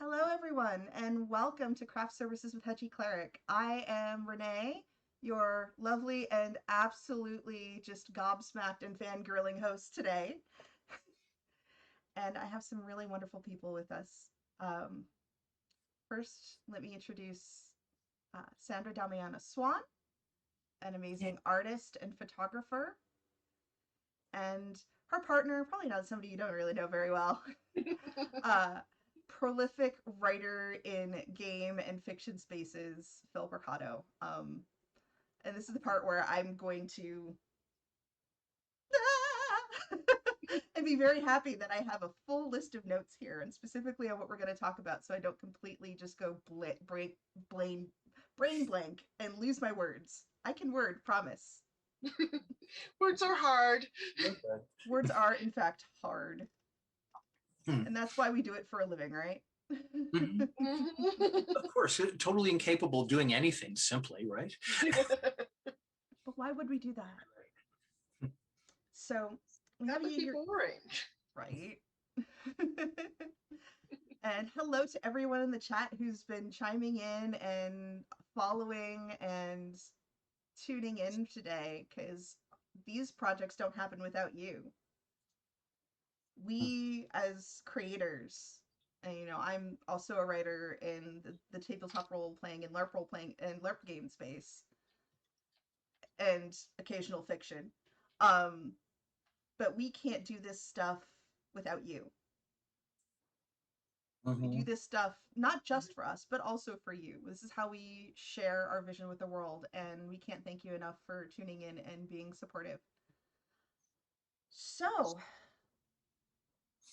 Hello, everyone, and welcome to Craft Services with HedgieCleric. I am Renee, your lovely and absolutely just gobsmacked and fangirling host today. And I have some really wonderful people with us. Um, First, let me introduce Sandra Damiana Swan, an amazing artist and photographer, and her partner, probably not somebody you don't really know very well, uh, prolific writer in game and fiction spaces, Phil Brucato. And this is the part where I'm going to and be very happy that I have a full list of notes here, and specifically on what we're going to talk about, so I don't completely just go brain blank and lose my words. I can word, promise. Words are hard. Okay. Words are, in fact, hard. Hmm. And that's why we do it for a living, right? Mhm. Of course, totally incapable of doing anything simply, right? But why would we do that? So we That have would you be here, boring. right? And hello to everyone in the chat who's been chiming in and following and tuning in today, because these projects don't happen without you. We, as creators, and I'm also a writer in the tabletop role playing and LARP role playing and LARP game space and occasional fiction. Um, but we can't do this stuff without you. We do Mhm. this stuff not just for us, but also for you. This is how we share our vision with the world, and we can't thank you enough for tuning in and being supportive. So,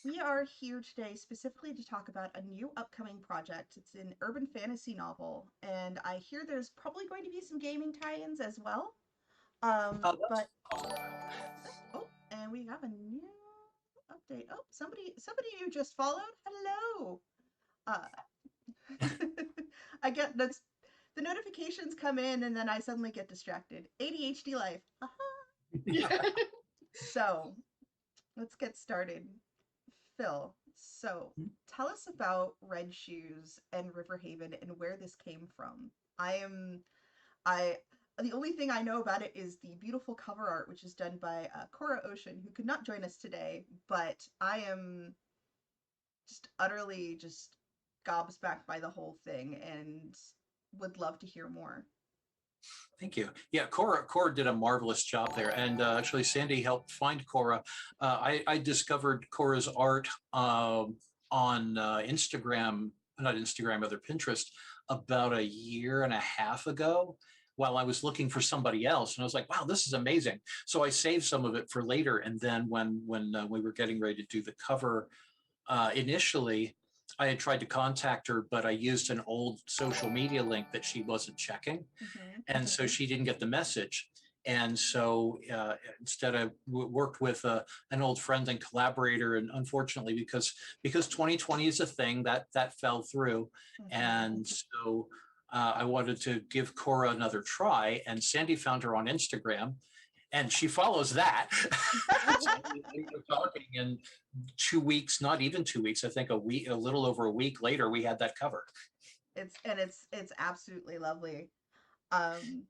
we are here today specifically to talk about a new upcoming project. It's an urban fantasy novel, and I hear there's probably going to be some gaming tie-ins as well. That's But oh, and we have a new update. Oh, somebody you just followed. Hello. Uh, I get that's the notifications come in and then I suddenly get distracted. ADHD life. Yeah. So let's get started. Phil, so tell us about Red Shoes and Riverhaven and where this came from. I the only thing I know about it is the beautiful cover art, which is done by Cora Ocean, who could not join us today, but I am just utterly just gobsmacked by the whole thing and would love to hear more. Thank you. Yeah, Cora did a marvelous job there, and actually, Sandy helped find Cora. I discovered Cora's art on Instagram, not Instagram, other Pinterest, about a year and a half ago. While I was looking for somebody else, and I was like, "Wow, this is amazing!" So I saved some of it for later, and then when we were getting ready to do the cover, initially, I had tried to contact her, but I used an old social media link that she wasn't checking. Mm-hmm. And so she didn't get the message. And so instead, I worked with an old friend and collaborator. And unfortunately, because 2020 is a thing that fell through. Mm-hmm. And so I wanted to give Cora another try. And Sandy found her on Instagram, and she follows that. So we were talking, and 2 weeks, not even 2 weeks, I think a little over a week later, we had that cover. It's absolutely lovely. Um,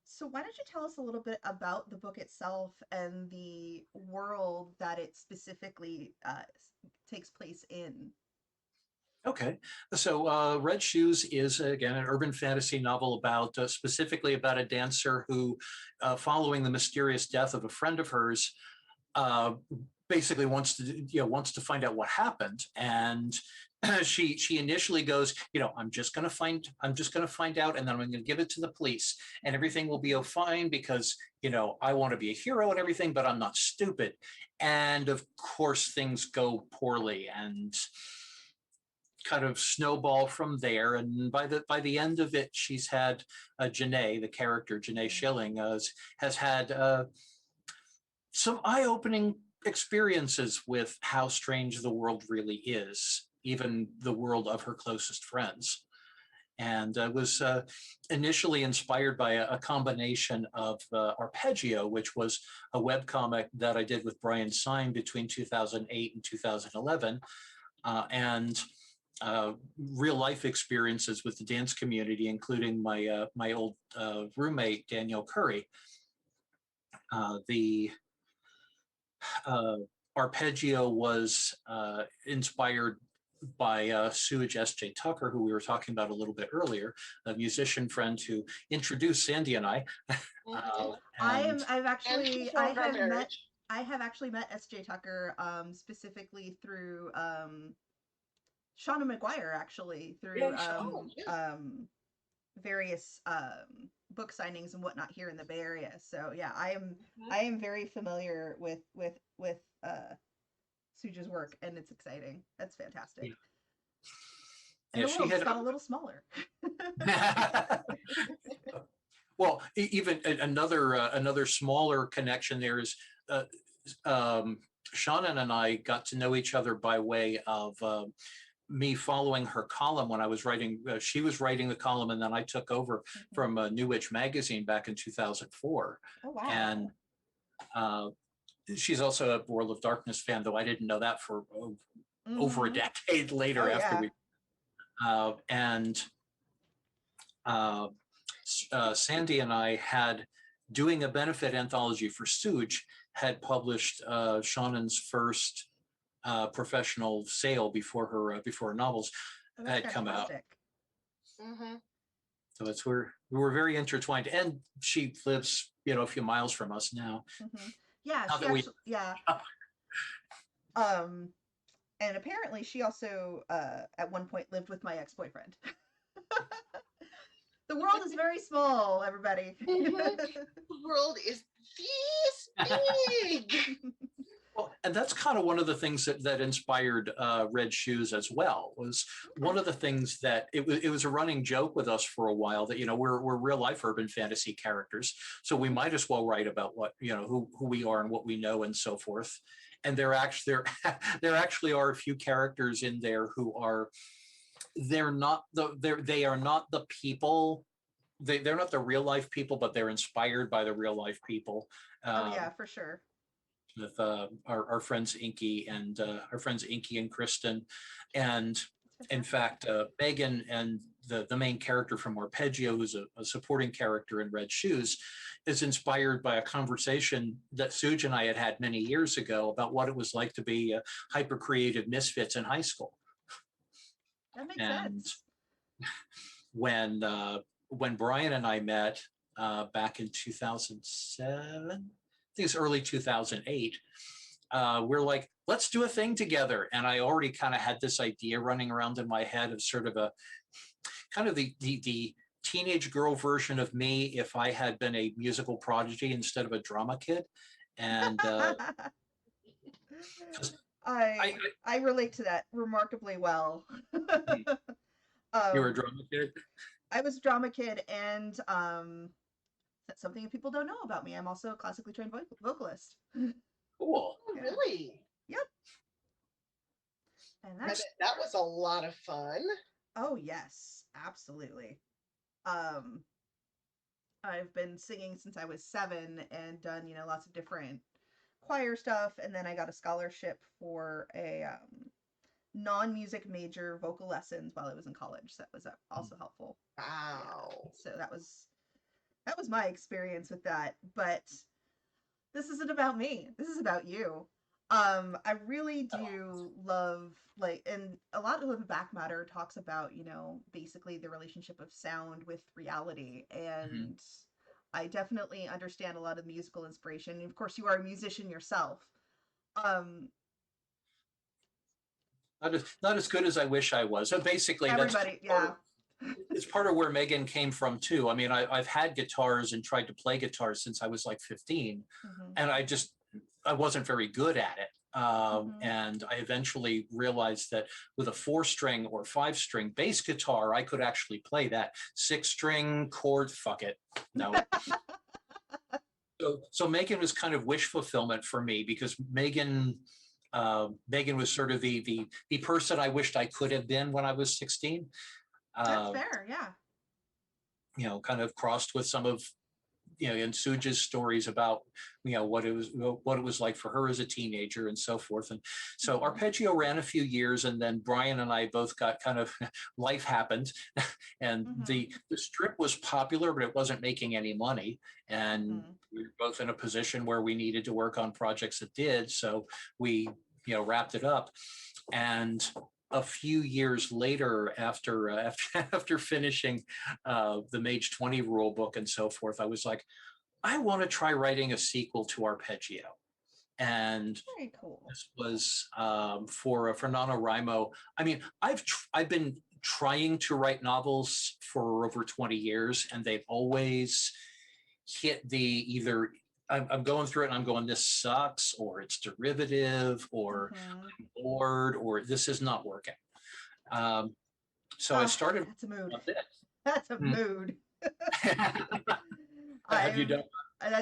so why don't you tell us a little bit about the book itself and the world that it specifically takes place in? Okay, so Red Shoes is again an urban fantasy novel about specifically about a dancer who, following the mysterious death of a friend of hers, uh, basically wants to find out what happened. And she initially goes, I'm just going to find out, and then I'm going to give it to the police, and everything will be fine because I want to be a hero and everything, but I'm not stupid. And of course, things go poorly and kind of snowball from there. And by the end of it, she's had Janae, the character Janae Schilling, has had some eye-opening experiences with how strange the world really is, even the world of her closest friends. And was initially inspired by a combination of Arpeggio, which was a webcomic that I did with Brian Syme between 2008 and 2011. And real life experiences with the dance community, including my old roommate Danielle Curry. The arpeggio was inspired by Suge S.J. Tucker, who we were talking about a little bit earlier, a musician friend who introduced Sandy and I. And performed our marriage. I have actually met S.J. Tucker specifically through Shauna McGuire, actually through Yes. various book signings and whatnot here in the Bay Area. So yeah, Mhm. I am very familiar with Suja's work, and it's exciting. That's fantastic. Yeah. And Yeah, the she world just had. got a little smaller. Well, even another smaller connection there is Shannon and I got to know each other by way of me following her column when I was writing. She was writing the column, and then I took over from New Witch magazine back in 2004. Oh wow! And she's also a World of Darkness fan, though I didn't know that for over a decade later Oh, after yeah. we. And Sandy and I had, doing a benefit anthology for Stooge, had published Shannon's first professional sale before her novels Oh, that's had come out. fantastic. Mm-hmm. So it's we were very intertwined, and she lives a few miles from us now. Yeah, Not she that we- actually yeah. And apparently she also at one point lived with my ex-boyfriend. The world is very small, everybody. The world is this big. Well, and that's kind of one of the things that inspired Red Shoes as well. Was one of the things that it was a running joke with us for a while that we're real life urban fantasy characters, so we might as well write about what who we are and what we know and so forth. And there actually are a few characters in there who are they are not the people. They're not the real life people, but they're inspired by the real life people. Oh yeah, for sure. With our friends Inky and Kristen, and in fact Megan and the main character from Arpeggio, who's a supporting character in Red Shoes, is inspired by a conversation that Suge and I had many years ago about what it was like to be hyper creative misfits in high school. That makes sense. When Brian and I met back in 2007, I think it's early 2008, we're like, let's do a thing together. And I already kind of had this idea running around in my head of sort of a kind of the teenage girl version of me if I had been a musical prodigy instead of a drama kid. And I relate to that remarkably well. You were a drama kid? I was a drama kid, and that's something people don't know about me. I'm also a classically trained vocalist. Cool. Oh, really? Yep. And that was a lot of fun. Oh yes, absolutely. I've been singing since I was 7 and done, lots of different choir stuff, and then I got a scholarship for a non-music major vocal lessons while I was in college. So that was also helpful. Wow. Yeah. So that was my experience with that. But this isn't about me. This is about you. I really do love, and a lot of the back matter talks about, basically the relationship of sound with reality. And I definitely understand a lot of musical inspiration. And of course, you are a musician yourself. Not as good as I wish I was. So basically, everybody, it's part of where Megan came from too. I mean, I've had guitars and tried to play guitars since I was like 15, and I wasn't very good at it. And I eventually realized that with a 4-string or 5-string bass guitar, I could actually play that 6-string chord. Fuck it, no. So Megan was kind of wish fulfillment for me, because Megan was sort of the person I wished I could have been when I was 16. That's fair, yeah. Kind of crossed with some of and Suja's stories about, what it was like for her as a teenager and so forth. And so Mhm. Arpeggio ran a few years, and then Brian and I both got kind of life happened, and Mhm. the strip was popular, but it wasn't making any money. And Mhm. we were both in a position where we needed to work on projects that did. So we, wrapped it up. And a few years later, after finishing the Mage 20 rule book and so forth, I was like, I want to try writing a sequel to Arpeggio. And Very cool. this was for NaNoWriMo. I mean, I've been trying to write novels for over 20 years, and they've always hit the either I'm going through it and I'm going, this sucks, or it's derivative, or Mhm. I'm bored, or this is not working. Um, so I Ah, started that's a mood. on this. That's a mood. Have you I've done?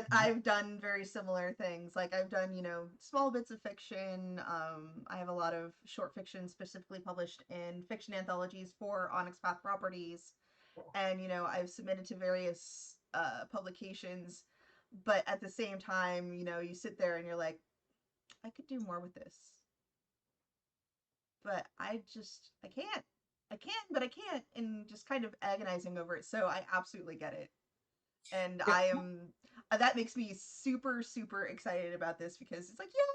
I've done very similar things. Like I've done, small bits of fiction. I have a lot of short fiction specifically published in fiction anthologies for Onyx Path Properties, and I've submitted to various publications. But at the same time, you sit there and you're like, I could do more with this, but I can't. I can, but I can't, and just kind of agonizing over it. So I absolutely get it. And Yeah. I am that makes me super super excited about this because it's like, yeah,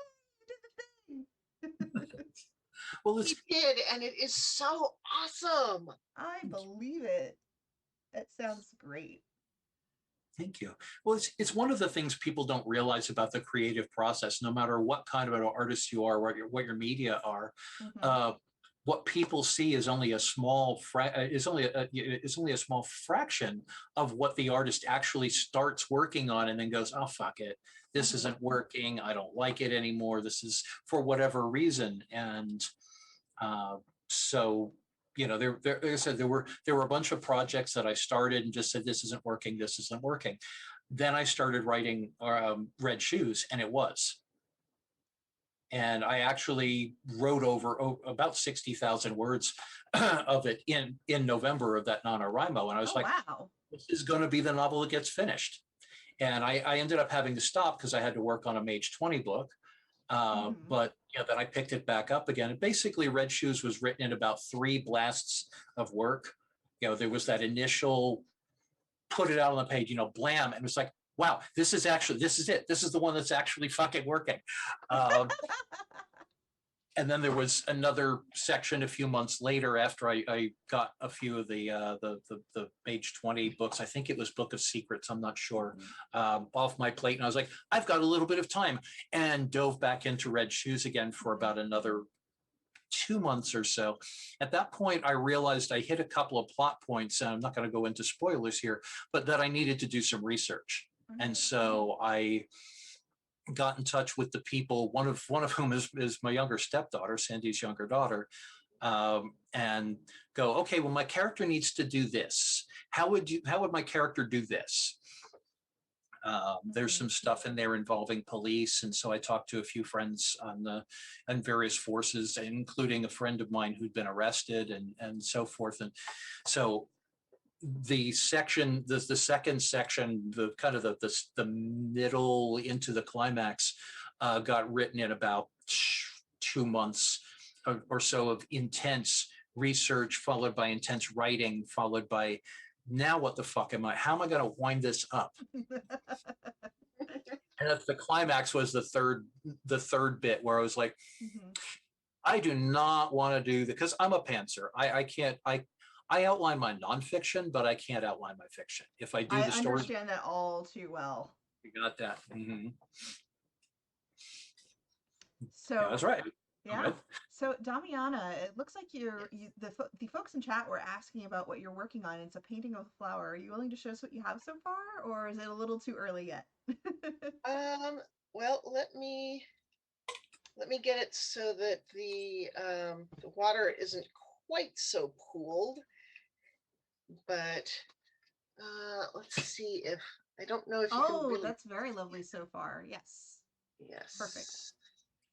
you did the thing. Well, He did, and it is so awesome. I believe it. That sounds great. thank you. Well, it's one of the things people don't realize about the creative process. No matter what kind of an artist you are, what your media are, Mm-hmm. uh, what people see is only a is only a small fraction of what the artist actually starts working on, and then goes, oh fuck it, this Mm-hmm. isn't working. I don't like it anymore. This is for whatever reason, and uh, so like I said, there were a bunch of projects that I started and just said, this isn't working, this isn't working. Then I started writing Red Shoes, and it was. And I actually wrote over about 60,000 words of it in November of that NaNoWriMo, and I was Oh like, wow. this is going to be the novel that gets finished. And I ended up having to stop because I had to work on a Mage 20 book. Mm-hmm. But then I picked it back up again. And basically, Red Shoes was written in about 3 blasts of work. There was that initial put it out on the page, blam, and it's like, wow, this is it. This is the one that's actually fucking working. Um, and then there was another section a few months later after I got a few of the Mage 20 books. I think it was Book of Secrets, I'm not sure, Mm-hmm. off my plate. And I was like, I've got a little bit of time, and dove back into Red Shoes again for Mm-hmm. about another 2 months or so. At that point, I realized I hit a couple of plot points, and I'm not going to go into spoilers here, but that I needed to do some research. And Mm-hmm. so I got in touch with the people, one of whom is my younger stepdaughter, Sandy's younger daughter, and go, okay, well, my character needs to do this. How would my character do this? There's Mm-hmm. some stuff in there involving police, and so I talked to a few friends on various forces, including a friend of mine who'd been arrested, and so forth. And so the second section, the kind of the middle into the climax, got written in about 2 months or so of intense research, followed by intense writing, followed by, now what the fuck am I? How am I going to wind this up? And the climax was the third bit, where I was like, Mm-hmm. I do not want to do that, because I'm a pantser. I can't. I outline my nonfiction, but I can't outline my fiction. If I do I the story, understand that all too well. you got that. Mm-hmm. Yeah, So that's right. Go yeah. ahead. So Damiana, it looks like the folks in chat were asking about what you're working on. It's a painting of a flower. Are you willing to show us what you have so far, or is it a little too early yet? Well, let me get it so that the water isn't quite so cooled. But let's see if I don't know if you can Oh, really. that's very lovely so far. Yes. Perfect. Yes.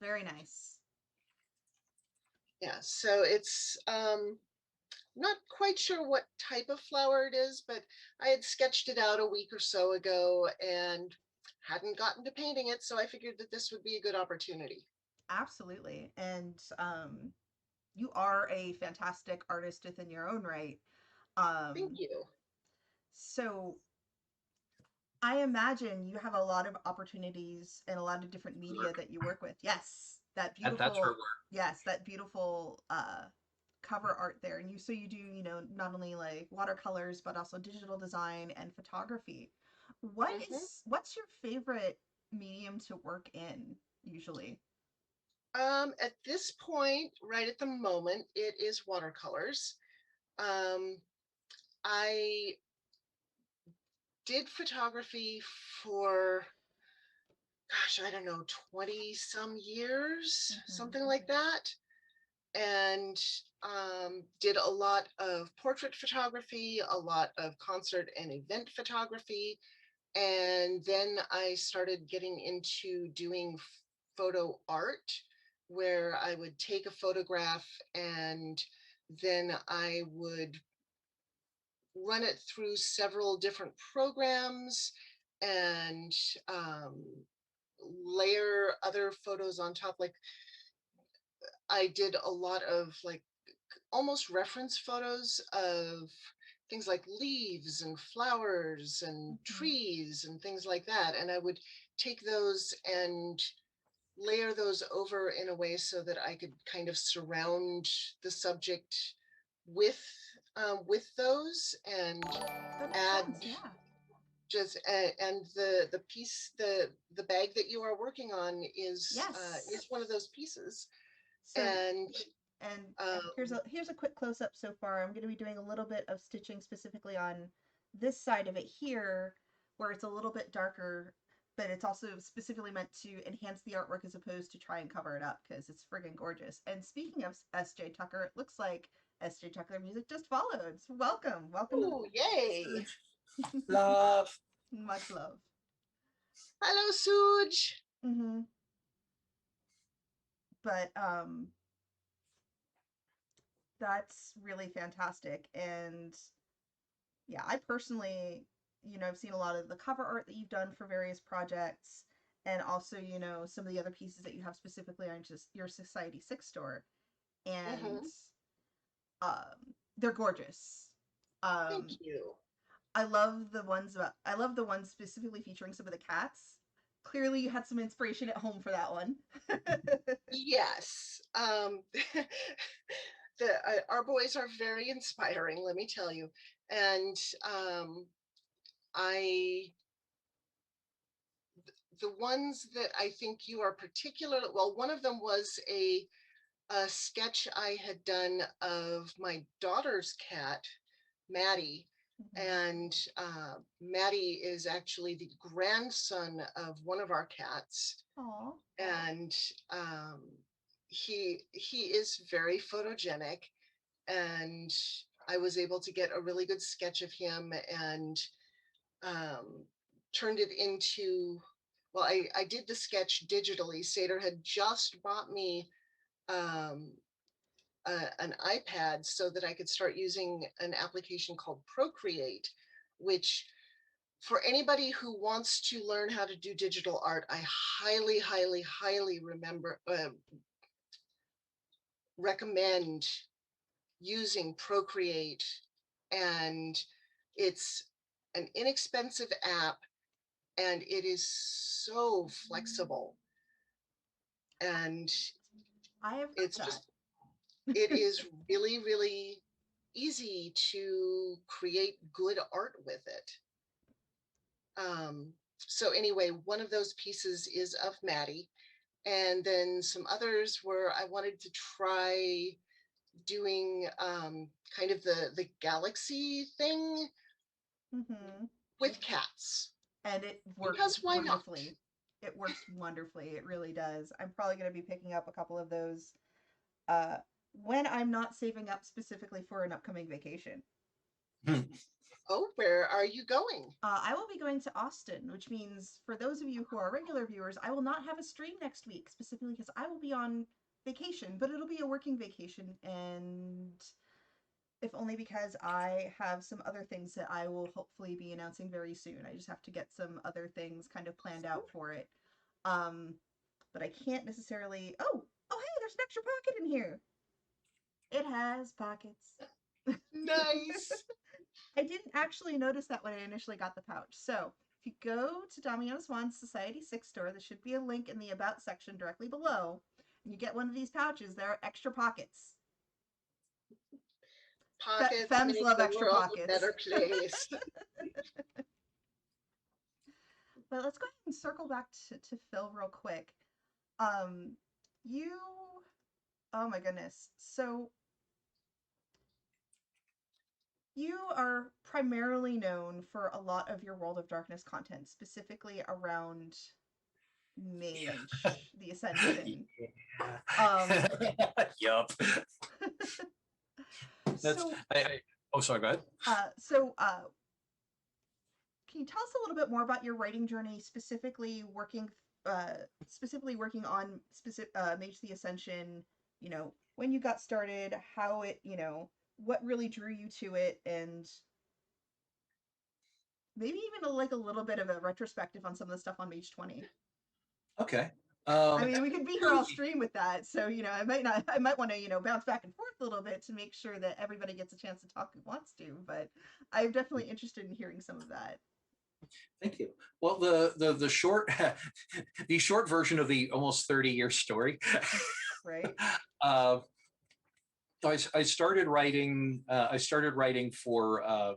Very nice. Yeah. So it's Not quite sure what type of flower it is, but I had sketched it out a week or so ago and hadn't gotten to painting it, so I figured that this would be a good opportunity. Absolutely. And you are a fantastic artist within your own right. Thank Um, you. so I imagine you have a lot of opportunities and a lot of different media Work. that you work with. Yes, That's her work. that beautiful cover art there. And you do, not only like watercolors but also digital design and photography. Hmm. What's your favorite medium to work in usually? At this point, right at the moment, it is watercolors. Um, I did photography for, gosh, I don't know, 20 some years, Hmm. something like that. And did a lot of portrait photography, a lot of concert and event photography. And then I started getting into doing photo art, where I would take a photograph and then I would run it through several different programs and um, layer other photos on top. Like I did a lot of like almost reference photos of things like leaves and flowers and Hmm. trees and things like that. And I would take those and layer those over in a way so that I could kind of surround the subject with with those and That makes add sense. Yeah. just and the piece the bag that you are working on Yes. is one of those pieces So and and um, here's a quick close up so far. I'm going to be doing a little bit of stitching specifically on this side of it here, where it's a little bit darker, but it's also specifically meant to enhance the artwork as opposed to try and cover it up because it's friggin' gorgeous. And speaking of S.J. Tucker, it looks like S.J. Tucker music just followed. So welcome oh yay, to Love. much love. hello Suj. Hmm. But that's really fantastic. And yeah, I personally, I've seen a lot of the cover art that you've done for various projects, and also, some of the other pieces that you have specifically on just your Society 6 store. And Hmm. they're gorgeous. Thank Um, you. I love the ones specifically featuring some of the cats. Clearly, you had some inspiration at home for that one. Yes. Our boys are very inspiring, let me tell you. And um, I, the ones that I think you are particular, well, one of them was a sketch I had done of my daughter's cat, Maddie. Mhm. And Maddie is actually the grandson of one of our cats. Aw. And um, he is very photogenic, and I was able to get a really good sketch of him and um, turned it into, well, I did the sketch digitally. Seder had just bought me um, an iPad so that I could start using an application called Procreate, which for anybody who wants to learn how to do digital art, I highly, highly, highly recommend using Procreate. And it's an inexpensive app, and it is so flexible. And I have heard it's that. just, it is really, really easy to create good art with it. So anyway, one of those pieces is of Maddie. And then some others where I wanted to try doing kind of the galaxy thing Hmm. with cats, And it works because why not? wonderfully. It works wonderfully. It really does. I'm probably going to be picking up a couple of those uh, when I'm not saving up specifically for an upcoming vacation. Oh, where are you going? I will be going to Austin, which means for those of you who are regular viewers, I will not have a stream next week, specifically because I will be on vacation, but it'll be a working vacation. And if only because I have some other things that I will hopefully be announcing very soon. I just have to get some other things kind of planned out for it. Um, but I can't necessarily. Oh, hey, there's an extra pocket in here. It has pockets. Nice. I didn't actually notice that when I initially got the pouch. So if you go to Damiana Swan's Society 6 store, there should be a link in the About section directly below. And you get one of these pouches. There are extra pockets. Pockets Femmes make love the extra world a pockets. better place. But let's go ahead and circle back to Phil real quick. Um, you, oh my goodness. So you are primarily known for a lot of your World of Darkness content, specifically around Yeah. Mage, the Ascension. Yeah. Um, Yup. That's so, oh, sorry, go ahead. so, can you tell us a little bit more about your writing journey, uh, specifically working on Mage the Ascension? You know, when you got started, how it, what really drew you to it, and maybe even like a little bit of a retrospective on some of the stuff on Mage 20. Okay. I mean, we could be here all stream with that, so I might want to bounce back and forth a little bit to make sure that everybody gets a chance to talk who wants to. But I'm definitely interested in hearing some of that. Thank you. Well, the short the short version of the almost 30-year story. Right. uh, I started writing. I started writing for a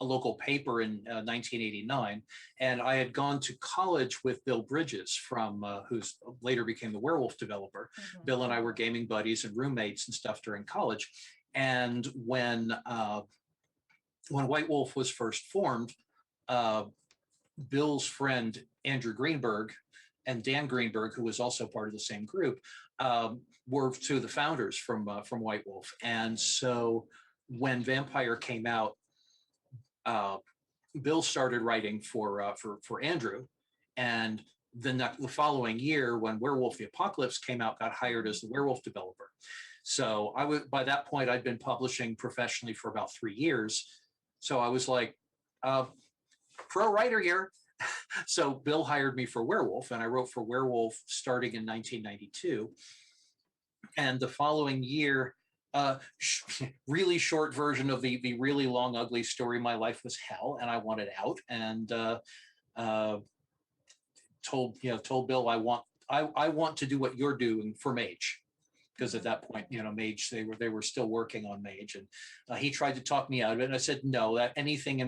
local paper in 1989, and I had gone to college with Bill Bridges from who's later became the Werewolf developer. Mm-hmm. Bill and I were gaming buddies and roommates and stuff during college. And when White Wolf was first formed, uh, Bill's friend Andrew Greenberg and Dan Greenberg, who was also part of the same group, were two of the founders from White Wolf. And so when Vampire came out, Bill started writing for Andrew, and the following year, when Werewolf: The Apocalypse came out, got hired as the Werewolf developer. So I was by that point I'd been publishing professionally for about 3 years. So I was like, pro writer here. So Bill hired me for Werewolf, and I wrote for Werewolf starting in 1992. And the following year, really short version of the really long, ugly story. My life was hell, and I wanted out. And told Bill I want to do what you're doing for Mage, because at that point, Mage, they were still working on Mage, and he tried to talk me out of it. And I said, no, that anything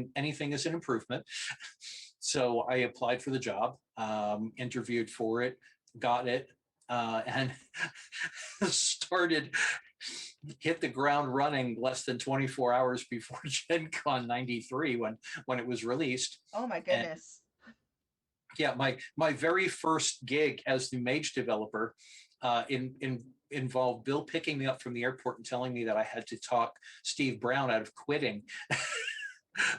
is an improvement. So I applied for the job, interviewed for it, got it, and hit the ground running less than 24 hours before Gen Con 93 when it was released. Oh my And goodness. yeah, my very first gig as the Mage developer involved Bill picking me up from the airport and telling me that I had to talk Steve Brown out of quitting.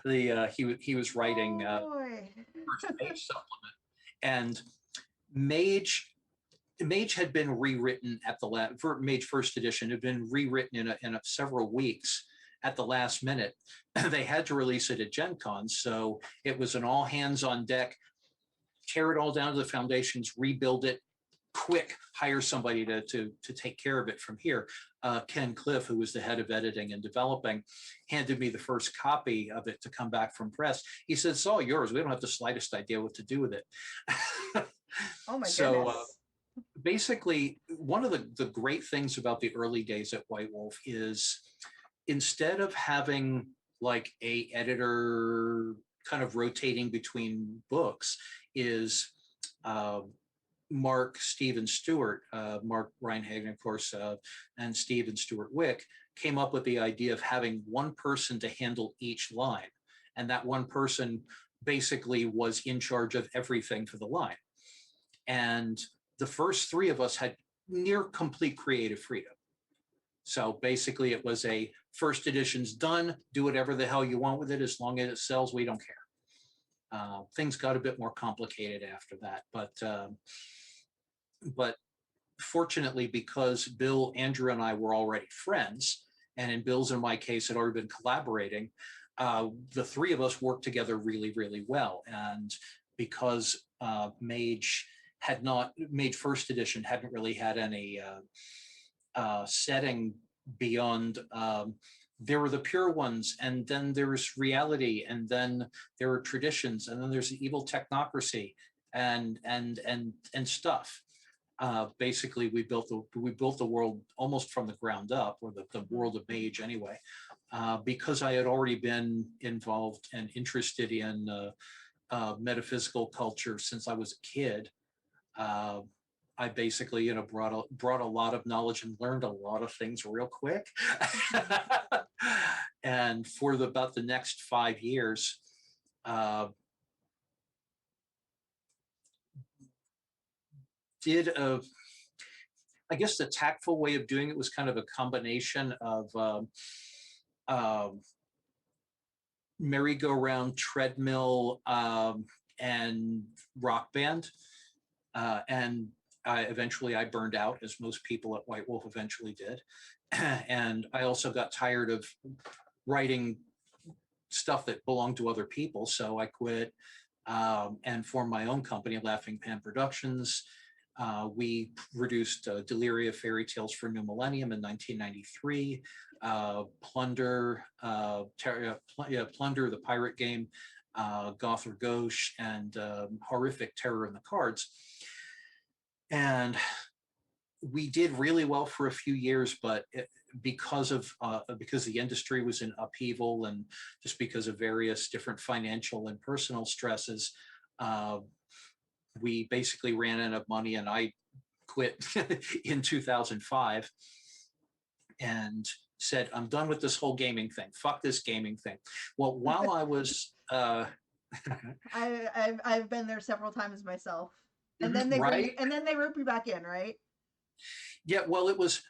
He was writing first Mage supplement, and Mage had been rewritten at the for Mage First Edition had been rewritten in several weeks at the last minute. They had to release it at Gen Con, so it was an all hands on deck, tear it all down to the foundations, rebuild it quick, hire somebody to take care of it from here. Ken Cliff, who was the head of editing and developing, handed me the first copy of it to come back from press. He said, it's all yours. We don't have the slightest idea what to do with it. Oh my So goodness. basically, one of the great things about the early days at White Wolf is instead of having like a editor kind of rotating between books, is Mark, Steve, and Stewart, Mark Reinhagen, of course, and Steve and Stuart Wick came up with the idea of having one person to handle each line. And that one person basically was in charge of everything for the line. And the first three of us had near complete creative freedom. So basically it was a first edition's done, do whatever the hell you want with it, as long as it sells, we don't care. Things got a bit more complicated after that, but fortunately, because Bill, Andrew, and I were already friends, and in Bill's and my case had already been collaborating, the three of us worked together really, really well. And because Mage First Edition hadn't really had any setting beyond, there were the pure ones, and then there's reality, and then there are traditions, and then there's the evil technocracy and stuff. Basically, we built the world almost from the ground up, or the world of Mage anyway, because I had already been involved and interested in metaphysical culture since I was a kid. I basically, brought a lot of knowledge and learned a lot of things real quick. And for about the next 5 years, did I guess the tactful way of doing it was kind of a combination of merry-go-round, treadmill, and rock band. And eventually I burned out, as most people at White Wolf eventually did. And I also got tired of writing stuff that belonged to other people. So I quit and formed my own company, Laughing Pan Productions. We produced Deliria Fairy Tales for New Millennium in 1993, Plunder, Plunder, the pirate game, Goth or Gauche, and Horrific Terror in the Cards. And we did really well for a few years, but because the industry was in upheaval, and just because of various different financial and personal stresses, we basically ran out of money, and I quit in 2005 and said, I'm done with this whole gaming thing. Fuck this gaming thing. Well, while I was I've been there several times myself. And then they right? and then they rope you back in, right? Yeah, well, it was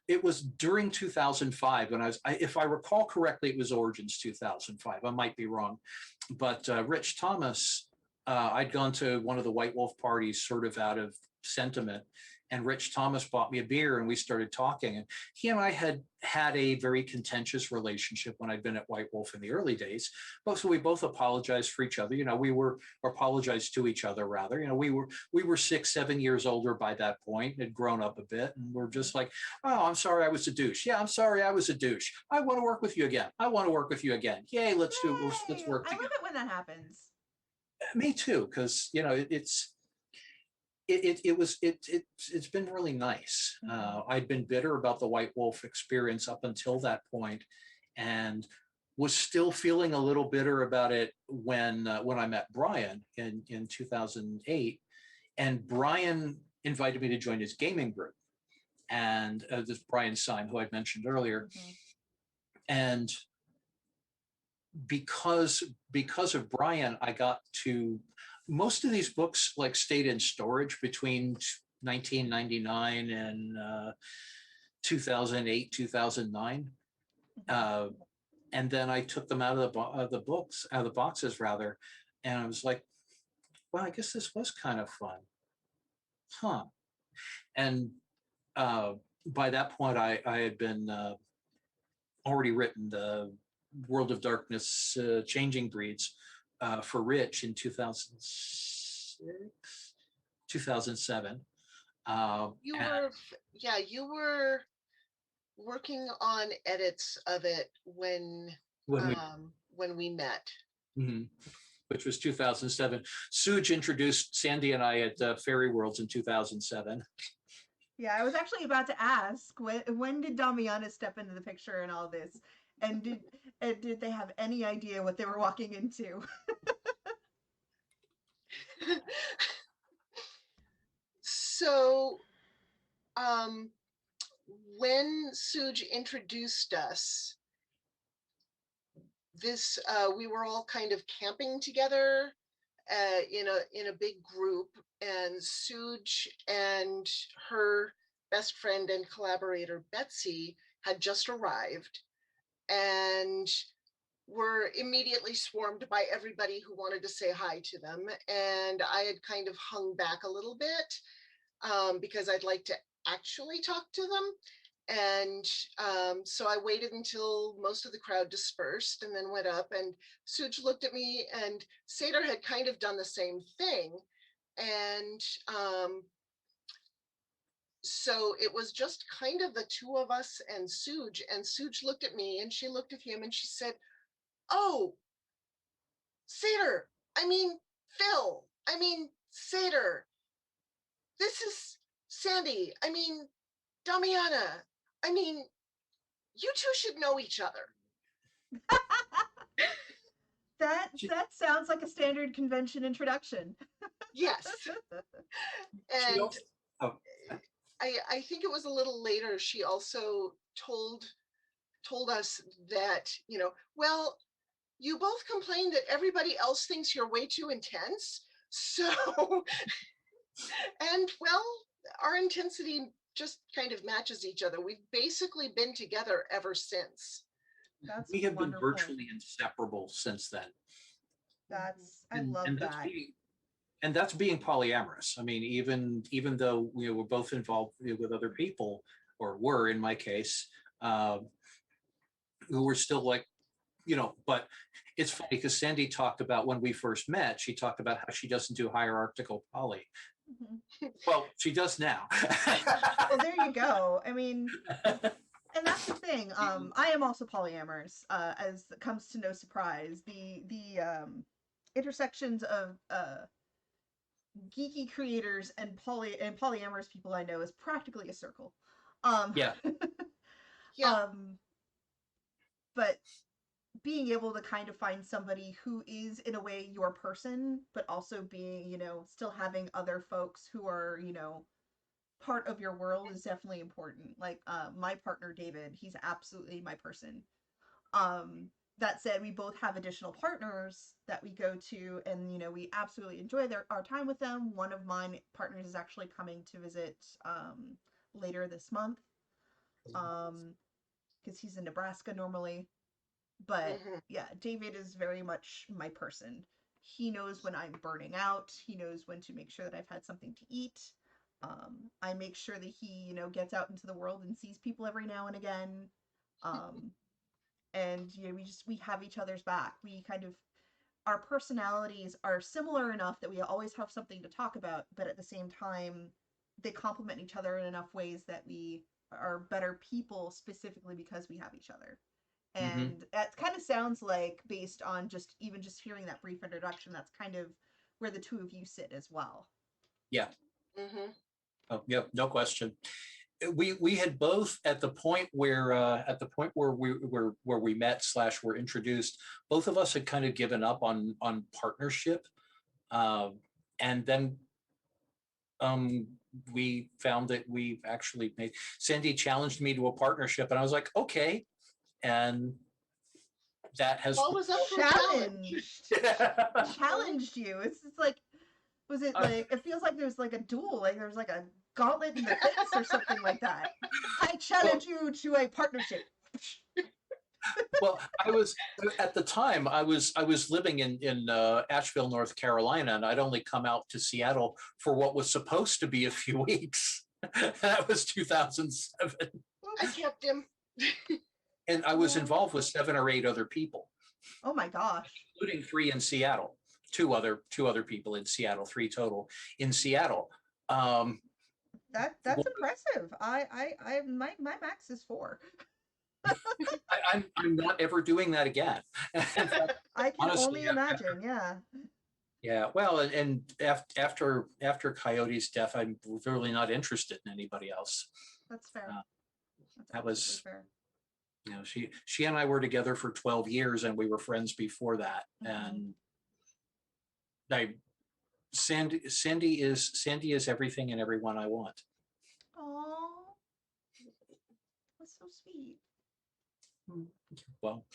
during 2005 when if I recall correctly, it was Origins 2005. I might be wrong, but Rich Thomas, I'd gone to one of the White Wolf parties sort of out of sentiment, and Rich Thomas bought me a beer and we started talking. And he and I had a very contentious relationship when I'd been at White Wolf in the early days. So we both apologized for each other. Apologized to each other rather. We were 6, 7 years older by that point, had grown up a bit, and we're just like, oh, I'm sorry I was a douche. Yeah, I'm sorry I was a douche. I want to work with you again. I want to work with you again. Yay, let's work together. I love it when that happens. Me too, because it's been really nice. I'd been bitter about the White Wolf experience up until that point, and was still feeling a little bitter about it when I met Brian in 2008, and Brian invited me to join his gaming group, and this Brian Syme, who I'd mentioned earlier, and because of Brian, I got to, most of these books like stayed in storage between 1999 and 2008, 2009. And then I took them out of the boxes rather. And I was like, well, I guess this was kind of fun. Huh. And by that point, I had been already written the World of Darkness Changing Breeds for Rich in 2006, 2007. You were working on edits of it when we met. Mm-hmm. Which was 2007. Suj introduced Sandy and I at Fairy Worlds in 2007. Yeah, I was actually about to ask, when did Damiana step into the picture and all this? And did they have any idea what they were walking into? So, when Suj introduced us, we were all kind of camping together in a big group, and Suj and her best friend and collaborator Betsy had just arrived, and were immediately swarmed by everybody who wanted to say hi to them. And I had kind of hung back a little bit because I'd like to actually talk to them. And so I waited until most of the crowd dispersed and then went up, and Suj looked at me, and Seder had kind of done the same thing. And so it was just kind of the two of us and Suj looked at me and she looked at him and she said, "Oh, Seder, I mean, Phil, I mean, Seder, this is Sandy, I mean, Damiana, I mean, you two should know each other." That sounds like a standard convention introduction. Yes. She And also, oh, I think it was a little later, she also told us that, well, you both complain that everybody else thinks you're way too intense. So, and well, our intensity just kind of matches each other. We've basically been together ever since. That's we have been wonderful. virtually inseparable since then. I love And that. that's being polyamorous. I mean, even though we're both involved with other people, or were in my case, who were still like, but it's funny because Sandy talked about when we first met, she talked about how she doesn't do hierarchical poly. Mm-hmm. Well, she does now. Well, there you go. I mean, and that's the thing. I am also polyamorous, as comes to no surprise. The intersections of geeky creators and polyamorous people I know is practically a circle. Yeah. Yeah. But being able to kind of find somebody who is in a way your person, but also being, still having other folks who are, part of your world is definitely important. Like my partner David, he's absolutely my person. That said, we both have additional partners that we go to, and we absolutely enjoy our time with them. One of my partners is actually coming to visit later this month, because he's in Nebraska normally. But Mhm. yeah, David is very much my person. He knows when I'm burning out. He knows when to make sure that I've had something to eat. I make sure that he, gets out into the world and sees people every now and again. Um, and we have each other's back. We kind of our personalities are similar enough that we always have something to talk about, but at the same time, they complement each other in enough ways that we are better people specifically because we have each other. Mm-hmm. And that kind of sounds like, based on just hearing that brief introduction, that's kind of where the two of you sit as well. Yeah. Mhm. Oh, yeah, no question. We had both at the point where we met / were introduced, both of us had kind of given up on partnership, and then we found that we actually made Sandy challenged me to a partnership, and I was like, okay, and that has Always up for a challenge. Challenged you. It's like, was it like, it feels like there's like a duel, like there's like a gauntlet in the pits or something like that. I challenge you to a partnership. Well, I was at the time I was living in Asheville, North Carolina, and I'd only come out to Seattle for what was supposed to be a few weeks. That was 2007, I kept him. and I was involved with 7 or 8 other people, Oh my gosh. including 3 in Seattle, two other people in Seattle, 3 total in Seattle. That's impressive. My max is 4. I'm not ever doing that again. I can Honestly, only imagine. Yeah. yeah. Well, and after Coyote's death, I'm really not interested in anybody else. That's fair. Uh, That's that absolutely was, fair. she and I were together for 12 years, and we were friends before that. Mm-hmm. And I, Sandy is everything and everyone I want. Oh, that's so sweet. Well,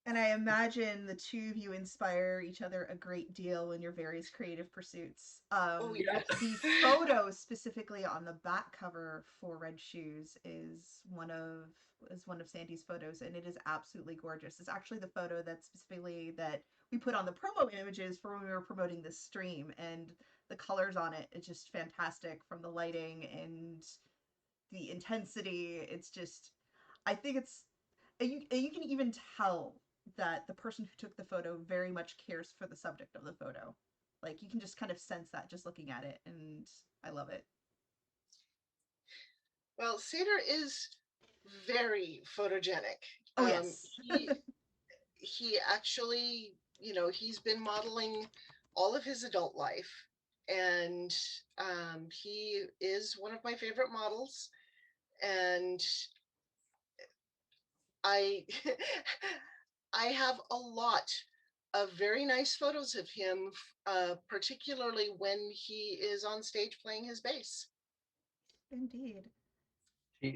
And I imagine the two of you inspire each other a great deal in your various creative pursuits. Oh yeah. The photo specifically on the back cover for Red Shoes is one of Sandy's photos, and it is absolutely gorgeous. It's actually the photo that we put on the promo images for when we were promoting this stream, and the colors on it is just fantastic, from the lighting, and the intensity. It's just, I think it's, and you can even tell that the person who took the photo very much cares for the subject of the photo. Like you can just kind of sense that just looking at it, and I love it. Well, Seder is very photogenic. Oh yes. He actually, he's been modeling all of his adult life, and he is one of my favorite models. And I I have a lot of very nice photos of him, particularly when he is on stage playing his bass. Indeed.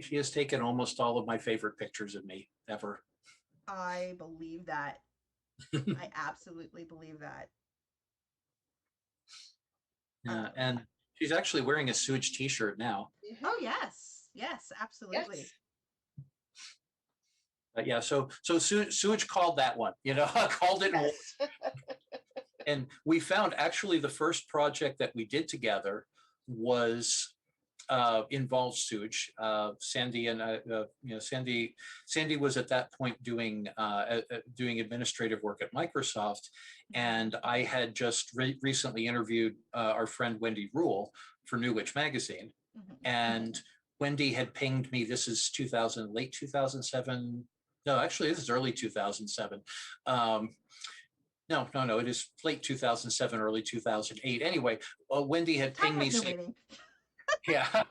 She has taken almost all of my favorite pictures of me ever. I believe that. I absolutely believe that. Yeah, Um, and she's actually wearing a Sewage t-shirt now. oh Mhm. yes, yes, absolutely. Yes. Yeah, so Sewage called that one, called it. Yes. And we found actually the first project that we did together was involved Sewage. Sandy and Sandy was at that point doing administrative work at Microsoft, and I had just recently interviewed our friend Wendy Rule for New Witch magazine, Mhm. and Wendy had pinged me. This is late 2007. No, actually, this is early 2007. No, it is late 2007, early 2008. Anyway, Wendy had Time pinged me has no saying, meaning. yeah,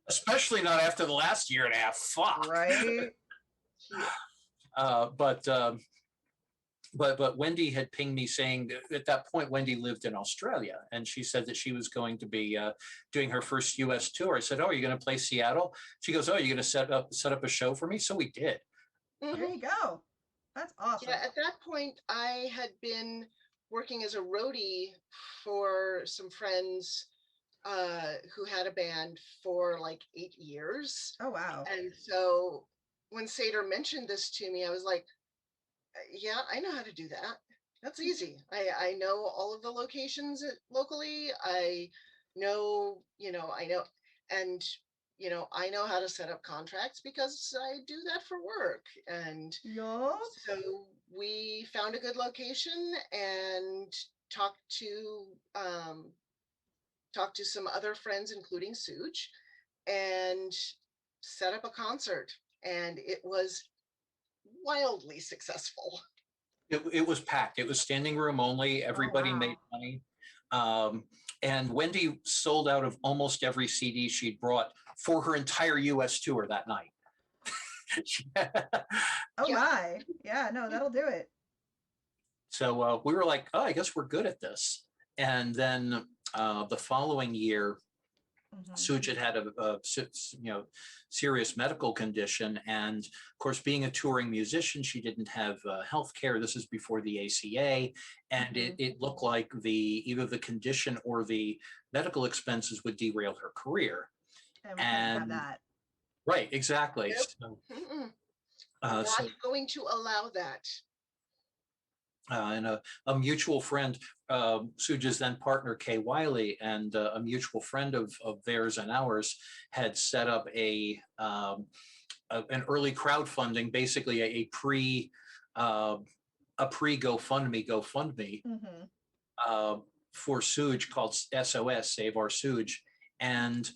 especially not after the last year and a half. Fuck. Right. Yeah. Uh, but um, but Wendy had pinged me saying that at that point Wendy lived in Australia, and she said that she was going to be doing her first U.S. tour. I said, "Oh, are you going to play Seattle?" She goes, "Oh, you're going to set up a show for me?" So we did. There Mhm. you go. That's Yeah, awesome. at that point, I had been working as a roadie for some friends who had a band for like 8 years. Oh wow. And so when Seder mentioned this to me, I was like, yeah, I know how to do that. That's easy. I know all of the locations locally. I know, and I know how to set up contracts because I do that for work. And Yup. so we found a good location and talked to um, talked to some other friends, including Suj, and set up a concert. And it was wildly successful. It was packed. It was standing room only. Oh Everybody made wow. money. Um, and Wendy sold out of almost every CD she'd brought for her entire US tour that night. Oh Yeah. my. Yeah, no, that'll do it. So we were like, oh, I guess we're good at this. And then the following year, Hmm. Suj had a serious medical condition, and of course, being a touring musician, she didn't have health care. This is before the ACA, and Hmm. it looked like either the condition or the medical expenses would derail her career. And we can't have And that. right, exactly. Nope. So, Mm-mm. uh, Not so going to allow that. and a mutual friend, Suj's then partner, Kay Wiley, and a mutual friend of theirs and ours had set up an early crowdfunding, basically uh, a pre GoFundMe Hmm. uh, for Suj called SOS, Save Our Suj. And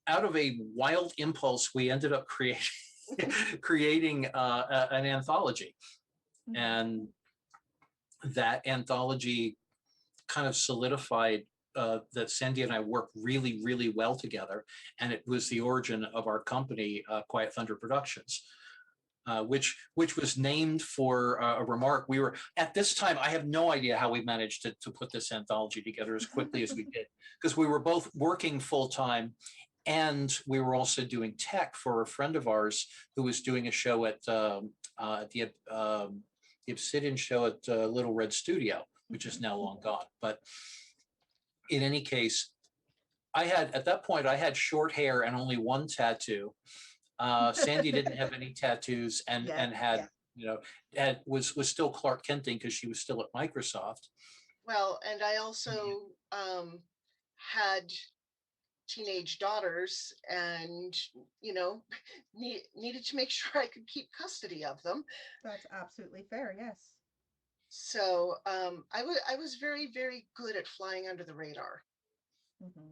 out of a wild impulse, we ended up creating an anthology. Hmm. And that anthology kind of solidified that Sandy and I work really, really well together. And it was the origin of our company, Quiet Thunder Productions. Which was named for a remark. We were at this time. I have no idea how we managed to put this anthology together as quickly as we did, because we were both working full time, and we were also doing tech for a friend of ours who was doing a show at the Obsidian show at Little Red Studio, which is now long gone. But in any case, at that point I had short hair and only one tattoo. Sandy didn't have any tattoos Yet. and had was still Clark Kenting because she was still at Microsoft. Well, and I also had teenage daughters, and needed to make sure I could keep custody of them. That's absolutely fair. Yes. So I was very, very good at flying under the radar. Hmm.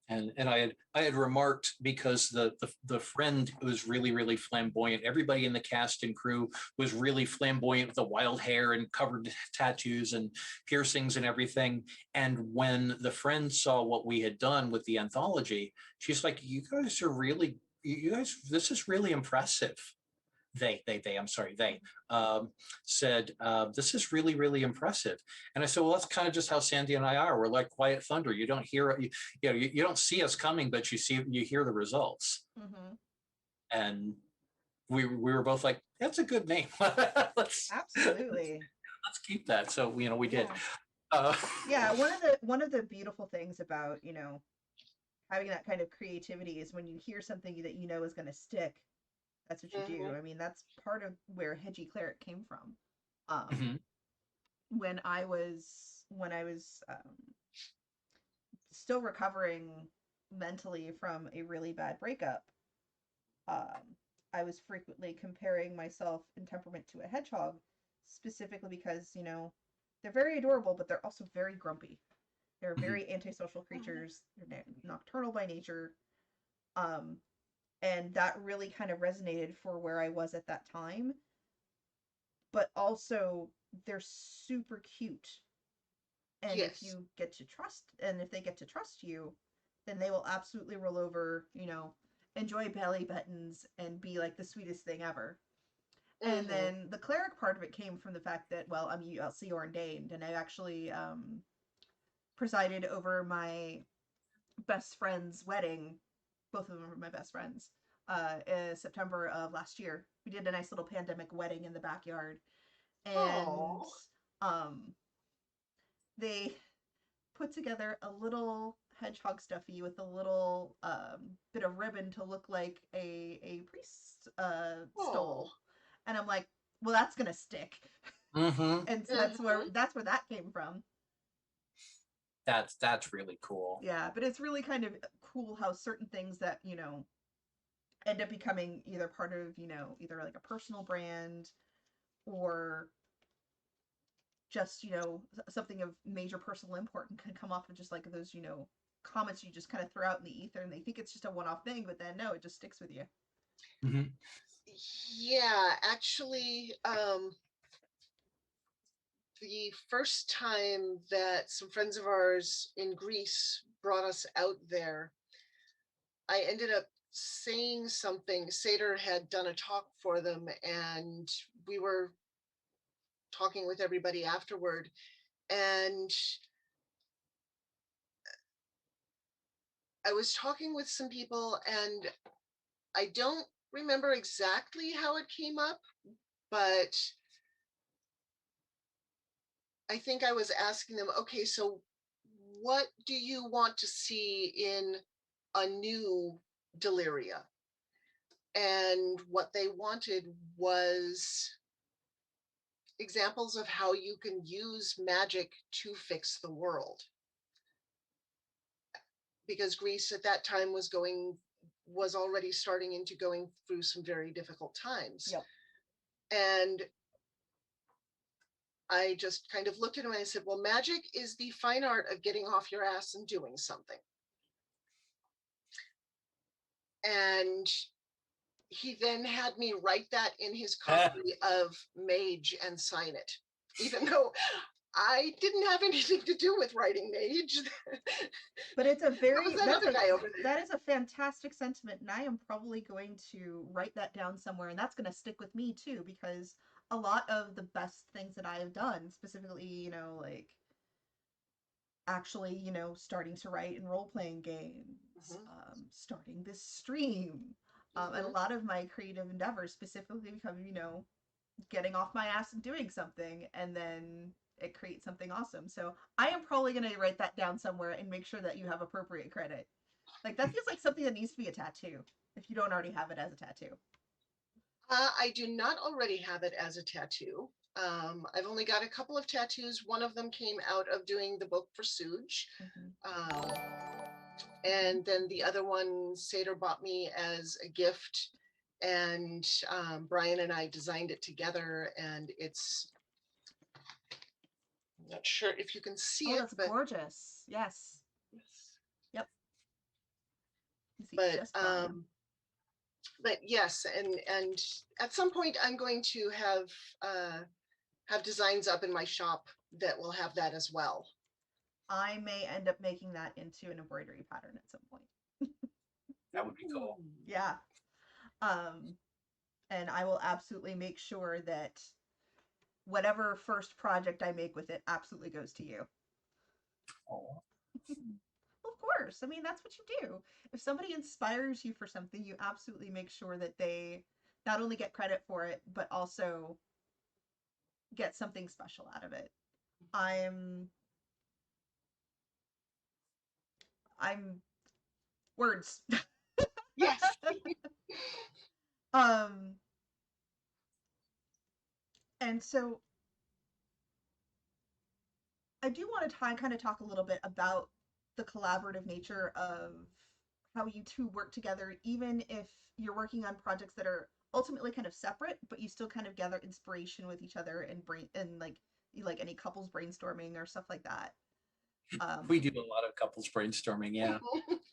And I had remarked, because the friend was really flamboyant. Everybody in the cast and crew was really flamboyant with the wild hair and covered tattoos and piercings and everything. And when the friend saw what we had done with the anthology, she's like, "You guys are really, you guys, this is really impressive." I'm sorry, they said, "This is really impressive." And I said, "Well, that's kind of just how Sandy and I are. We're like quiet thunder. You don't hear, you don't see us coming, but you hear the results." Hmm. And we were both like, "That's a good name. let's Absolutely. keep that." So we did. Yeah. Uh, Yeah. One of the beautiful things about, having that kind of creativity is when you hear something that you know is going to stick, that's what you do. Mm-hmm. I mean, that's part of where HedgieCleric came from. Um, mhm, when I was still recovering mentally from a really bad breakup, um, I was frequently comparing myself in temperament to a hedgehog, specifically because, they're very adorable, but they're also very grumpy. They're mhm. very antisocial creatures. They're nocturnal by nature. Um, and that really kind of resonated for where I was at that time. But also, they're super cute. And if Yes. you get to trust, and if they get to trust you, then they will absolutely roll over, enjoy belly buttons and be like the sweetest thing ever. And Mm-hmm. then the cleric part of it came from the fact that, well, I'm ULC ordained, and I actually presided over my best friend's wedding. Both of them were my best friends. In September of last year, we did a nice little pandemic wedding in the backyard, and Oh. um, they put together a little hedgehog stuffy with a little bit of ribbon to look like a priest's Oh. stole, and I'm like, well, that's gonna stick, Mhm. and so Mm-hmm. that's where that came from. That's really cool. Yeah, but it's really kind of cool how certain things that end up becoming either part of either like a personal brand or just something of major personal import and can come off of just like those comments you just kind of throw out in the ether and they think it's just a one-off thing, but then no, it just sticks with you. Mhm. Yeah, actually, the first time that some friends of ours in Greece brought us out there, I ended up saying something. Seder had done a talk for them, and we were talking with everybody afterward. And I was talking with some people, and I don't remember exactly how it came up, but I think I was asking them, okay, so what do you want to see in a new Deliria? And what they wanted was examples of how you can use magic to fix the world. Because Greece at that time was already starting into going through some very difficult times. Yep. And I just kind of looked at him and I said, well, magic is the fine art of getting off your ass and doing something. And he then had me write that in his copy of Mage and sign it, even though I didn't have anything to do with writing Mage. But it's a That was very that other guy over that there. is a fantastic sentiment, and I am probably going to write that down somewhere, and that's going to stick with me too, because a lot of the best things that I have done, specifically, like actually, starting to write in role playing games, Mm-hmm, starting this stream, and a mm-hmm. lot of my creative endeavors specifically become, getting off my ass and doing something, and then it creates something awesome. So I am probably going to write that down somewhere and make sure that you have appropriate credit. Like that feels like something that needs to be a tattoo if you don't already have it as a tattoo. I do not already have it as a tattoo. I've only got a couple of tattoos. One of them came out of doing the book for Suge. Mm-hmm. Um, And then the other one, Seder bought me as a gift. And Brian and I designed it together. And it's, I'm not sure if you can see Oh, it, that's but gorgeous. Yes. Yep. You see but just fine. but yes, and at some point I'm going to have designs up in my shop that will have that as well. I may end up making that into an embroidery pattern at some point. That would be cool. Yeah. Um, and I will absolutely make sure that whatever first project I make with it absolutely goes to you. Oh. Well, of course. I mean, that's what you do. If somebody inspires you for something, you absolutely make sure that they not only get credit for it, but also get something special out of it. I'm I'm words. Yes. um and so I do want to kind of talk a little bit about the collaborative nature of how you two work together, even if you're working on projects that are ultimately kind of separate, but you still kind of gather inspiration with each other and brain and like any couples brainstorming or stuff like that. We do a lot of couples brainstorming. Yeah.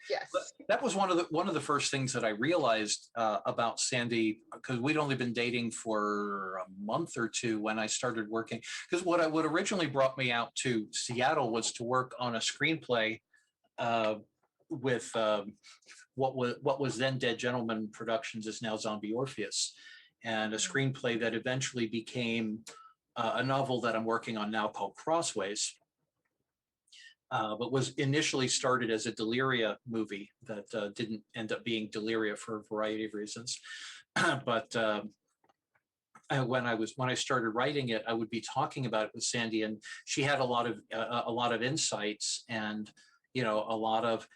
Yes. That was one of the first things that I realized about Sandy, because we'd only been dating for a month or two when I started working. Because what originally brought me out to Seattle was to work on a screenplay with what was then Dead Gentleman Productions, is now Zombie Orpheus, and a screenplay that eventually became a novel that I'm working on now called Crossways. But was initially started as a Deliria movie that didn't end up being Deliria for a variety of reasons. But when I started writing it, I would be talking about it with Sandy, and she had a lot of insights, and a lot of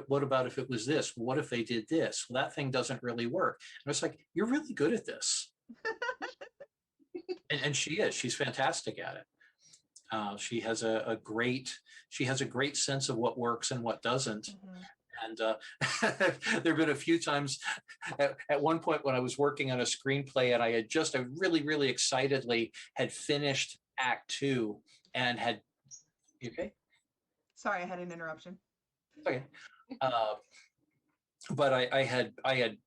what about if it was this? What if they did this? Well, that thing doesn't really work. And it's like, you're really good at this, and she's fantastic at it. She has a great sense of what works and what doesn't. Mm-hmm. And there have been a few times at one point when I was working on a screenplay, and I really excitedly had finished Act 2 and had, you okay? Sorry, I had an interruption. Okay. But I had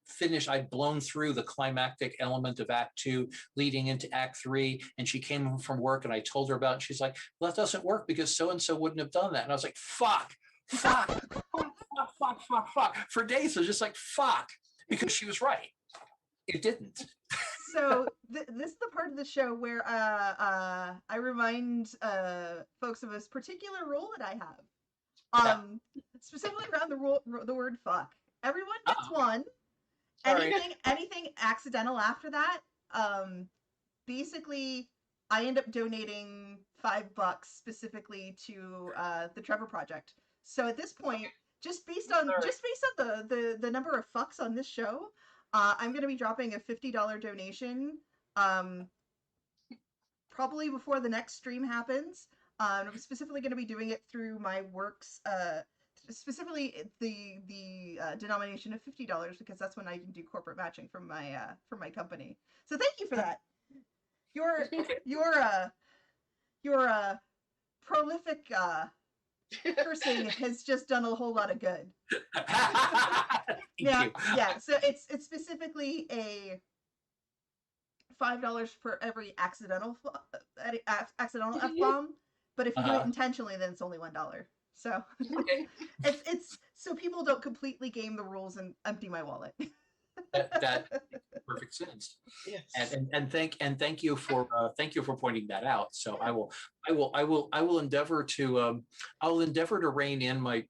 finished, I'd blown through the climactic element of Act 2 leading into Act 3, and she came home from work and I told her about it, and she's like, well, that doesn't work because so-and-so wouldn't have done that. And I was like, fuck for days. I was just like, fuck, because she was right, it didn't. So this is the part of the show where I remind folks of a particular rule that I have, specifically around the word fuck. Everyone gets one. Sorry. Anything accidental after that, basically I end up donating $5 specifically to the Trevor Project. So at this point, just based on the number of fucks on this show, I'm going to be dropping a $50 donation, probably before the next stream happens. I'm specifically going to be doing it through my works, specifically the denomination of $50, because that's when I can do corporate matching from my company. So thank you for that. Your prolific cursing has just done a whole lot of good. Yeah. So it's specifically a $5 for every accidental F-bomb, but if you do it intentionally, then it's only $1. So it's so people don't completely game the rules and empty my wallet. that makes perfect sense. Yes. And thank you for pointing that out. So I will endeavor to rein in my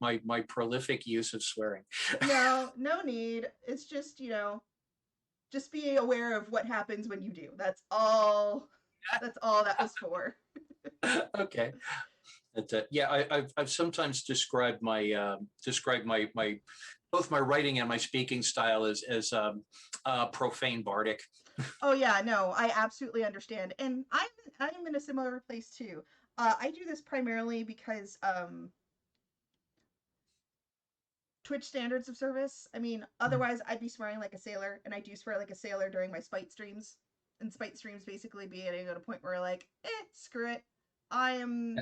prolific use of swearing. No need. It's just just be aware of what happens when you do. That's all that was for. Okay. I've sometimes described my both my writing and my speaking style as profane bardic. Oh yeah, no, I absolutely understand, and I'm in a similar place too. I do this primarily because Twitch standards of service. I mean, otherwise I'd be swearing like a sailor, and I do swear like a sailor during my spite streams. And spite streams basically being at a point where like, screw it. I am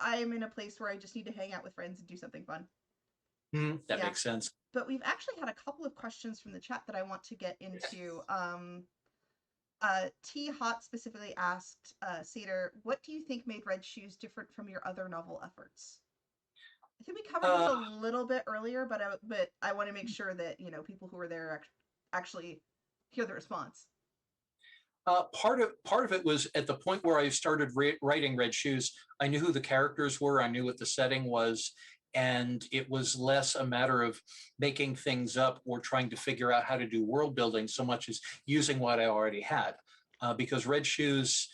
in a place where I just need to hang out with friends and do something fun. That Yeah. makes sense. But we've actually had a couple of questions from the chat that I want to get into. T Hot specifically asked Cedar, what do you think made Red Shoes different from your other novel efforts? I think we covered this a little bit earlier, but I want to make sure that people who were there actually hear the response. Part of it was at the point where I started writing Red Shoes. I knew who the characters were. I knew what the setting was, and it was less a matter of making things up or trying to figure out how to do world building so much as using what I already had. Because Red Shoes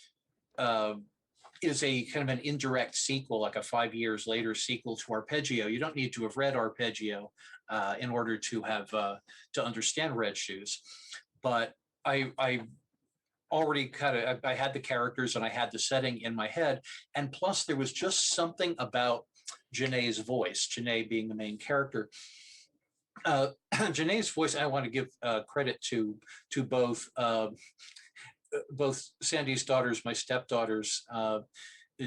is a kind of an indirect sequel, like a 5 years later sequel to Arpeggio. You don't need to have read Arpeggio in order to have to understand Red Shoes, but I already I had the characters and I had the setting in my head, and plus there was just something about Janae's voice, Janae being the main character. Janae's voice, I want to give credit to both Sandy's daughters, my stepdaughters,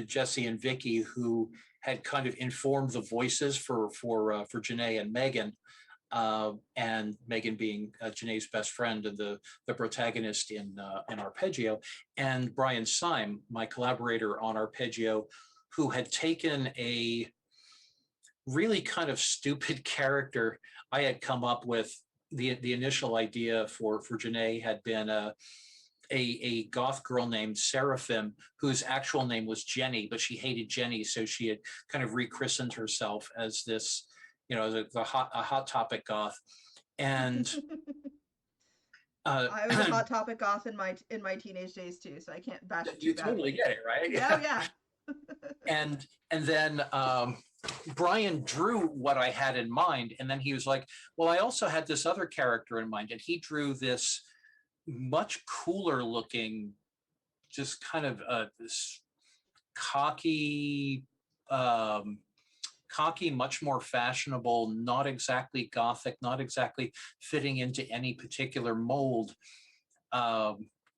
Jessie and Vicky, who had kind of informed the voices for Janae and Megan. And Megan being Janae's best friend and the protagonist in Arpeggio, and Brian Syme, my collaborator on Arpeggio, who had taken a really kind of stupid character I had come up with. The initial idea for Janae had been a goth girl named Seraphim, whose actual name was Jenny, but she hated Jenny, so she had kind of rechristened herself as this, a hot topic goth. And I was a hot topic goth in my teenage days too, so I can't bash it too badly. You totally get it, right? Yeah. and then Brian drew what I had in mind, and then he was like, well, I also had this other character in mind, and he drew this much cooler looking, just kind of this cocky, much more fashionable, not exactly gothic, not exactly fitting into any particular mold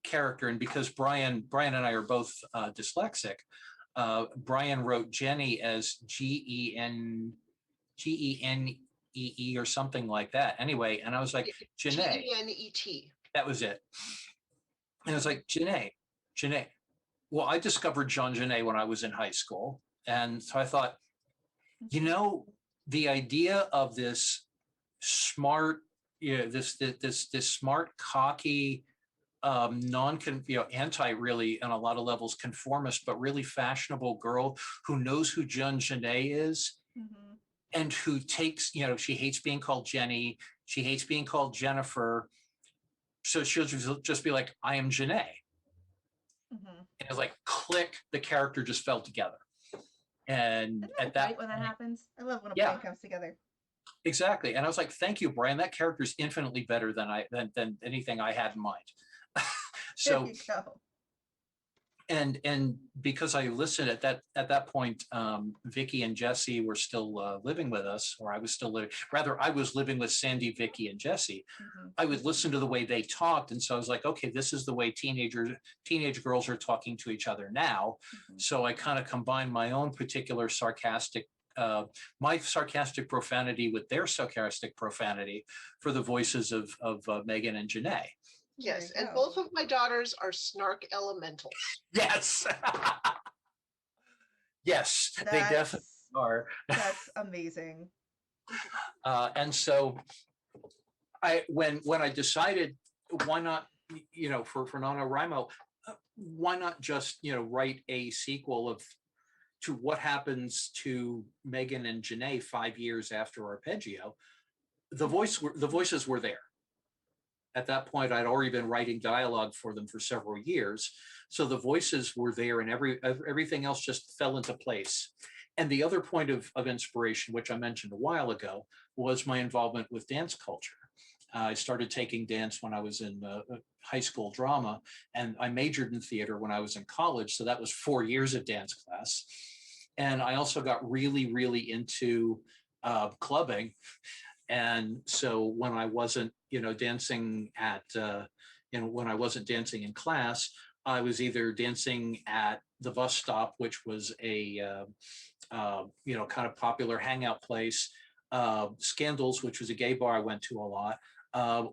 character. And because Brian and I are both dyslexic, Brian wrote Jenny as Genee or something like that. Anyway, and I was like, Janae. Genet. That was it. And I was like, Janae. Well, I discovered Jean Genet when I was in high school. And so I thought, the idea of this smart, this smart, cocky, anti really on a lot of levels conformist, but really fashionable girl who knows who Jean Genet is, and who takes, she hates being called Jenny, she hates being called Jennifer, so she'll just be like, I am Janae. And it's like, click, the character just fell together. And at that point, when that happens, I love when a plan comes together. Exactly. And I was like, thank you, Brian. That character is infinitely better than anything I had in mind. So there you go. And because I listened at that point, Vicky and Jessie were still living with us, or I was still living. Rather, I was living with Sandy, Vicky, and Jessie. I would listen to the way they talked, and so I was like, okay, this is the way teenage girls are talking to each other now. So I kind of combined my own particular sarcastic, my sarcastic profanity with their sarcastic profanity for the voices of Megan and Janae. Yes, and both of my daughters are snark elementals. Yes. Yes, they definitely are. That's amazing. And so when I decided, why not, for NaNoWriMo, why not just, write a sequel to what happens to Megan and Janae 5 years after Arpeggio. The voices were there. At that point, I'd already been writing dialogue for them for several years. So the voices were there, and everything else just fell into place. And the other point of inspiration, which I mentioned a while ago, was my involvement with dance culture. I started taking dance when I was in high school drama, and I majored in theater when I was in college. So that was 4 years of dance class. And I also got really, really into clubbing. And so when I wasn't, dancing at, when I wasn't dancing in class, I was either dancing at the bus stop, which was a, kind of popular hangout place, Scandals, which was a gay bar I went to a lot,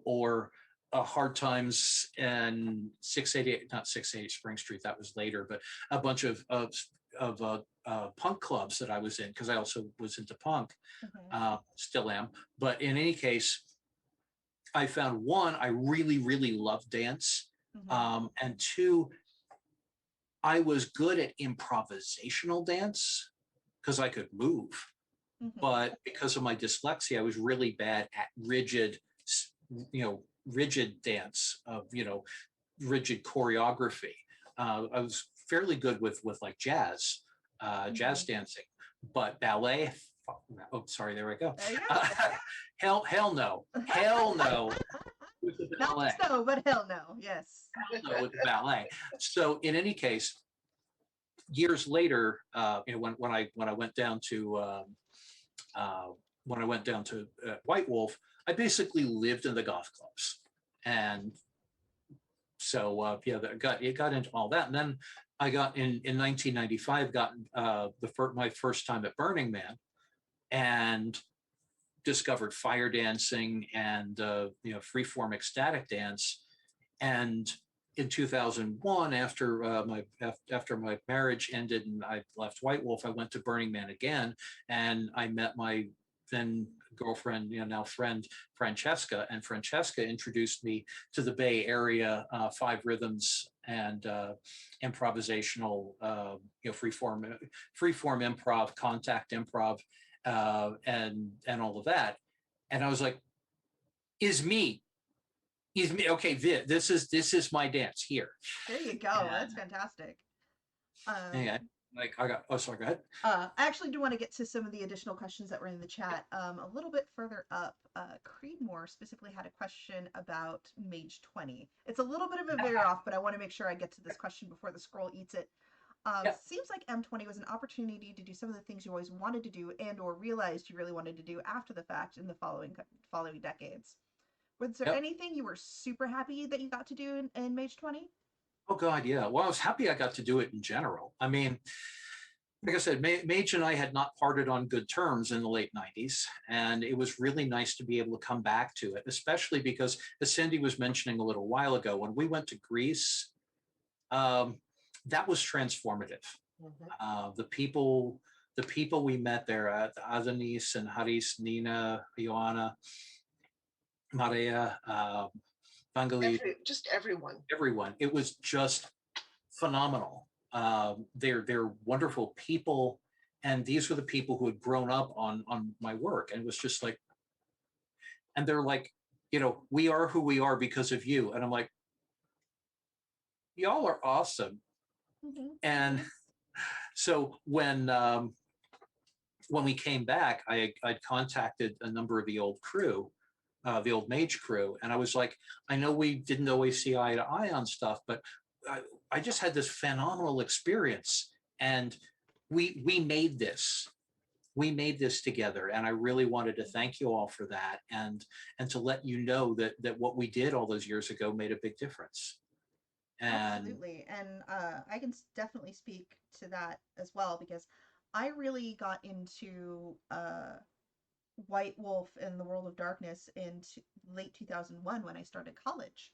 or Hard Times and 688, not 680 Spring Street, that was later, but a bunch of punk clubs that I was in because I also was into punk, Mhm. still am. But in any case, I found one, I really, really love dance. Mhm. And two, I was good at improvisational dance because I could move. Mhm. But because of my dyslexia, I was really bad at rigid dance of, rigid choreography. I was fairly good with like jazz Mhm. dancing, but ballet. Oh, sorry, there we go. There you Uh, hell no, go. hell no with the Not ballet. just no, but hell no. Yes. Hell no with the ballet. So in any case, years later, when I went down to uh, White Wolf, I basically lived in the golf clubs, and so it got into all that, and then I got in 1995, got my first time at Burning Man, and discovered fire dancing and freeform ecstatic dance, and in 2001, after my marriage ended and I left White Wolf, I went to Burning Man again, and I met my then girlfriend, now friend, Francesca, and Francesca introduced me to the Bay Area, Five Rhythms and improvisational, freeform improv, contact improv, and all of that. And I was like, is me okay, this is my dance here. There you go. And That's fantastic. yeah, Um, like I got, oh, sorry, go ahead. I actually do want to get to some of the additional questions that were in the chat. A little bit further up, Creedmoor specifically had a question about Mage 20. It's a little bit of a veer off, but I want to make sure I get to this question before the scroll eats it. Yeah, Seems like M20 was an opportunity to do some of the things you always wanted to do and or realized you really wanted to do after the fact in the following decades. Was there yep. anything you were super happy that you got to do in Mage 20? Oh God, yeah. Well, I was happy I got to do it in general. I mean, like I said, Mage and I had not parted on good terms in the late 90s. And it was really nice to be able to come back to it, especially because, as Cindy was mentioning a little while ago, when we went to Greece, um, that was transformative. Mhm. The people we met there, Adonis and Haris, Nina, Ioana, Maria, Vangali, Just everyone. everyone. It was just phenomenal. They're wonderful people, and these were the people who had grown up on my work, and it was just like, and they're like, we are who we are because of you, and I'm like, y'all are awesome. Mm-hmm. And so when we came back, I'd contacted a number of the old crew, the old Mage crew, and I was like, I know we didn't always see eye to eye on stuff, but I, I just had this phenomenal experience, and we made this. We made this together, and I really wanted to thank you all for that, and to let you know that what we did all those years ago made a big difference. And Absolutely. And I can definitely speak to that as well because I really got into White Wolf and the World of Darkness in late 2001 when I started college.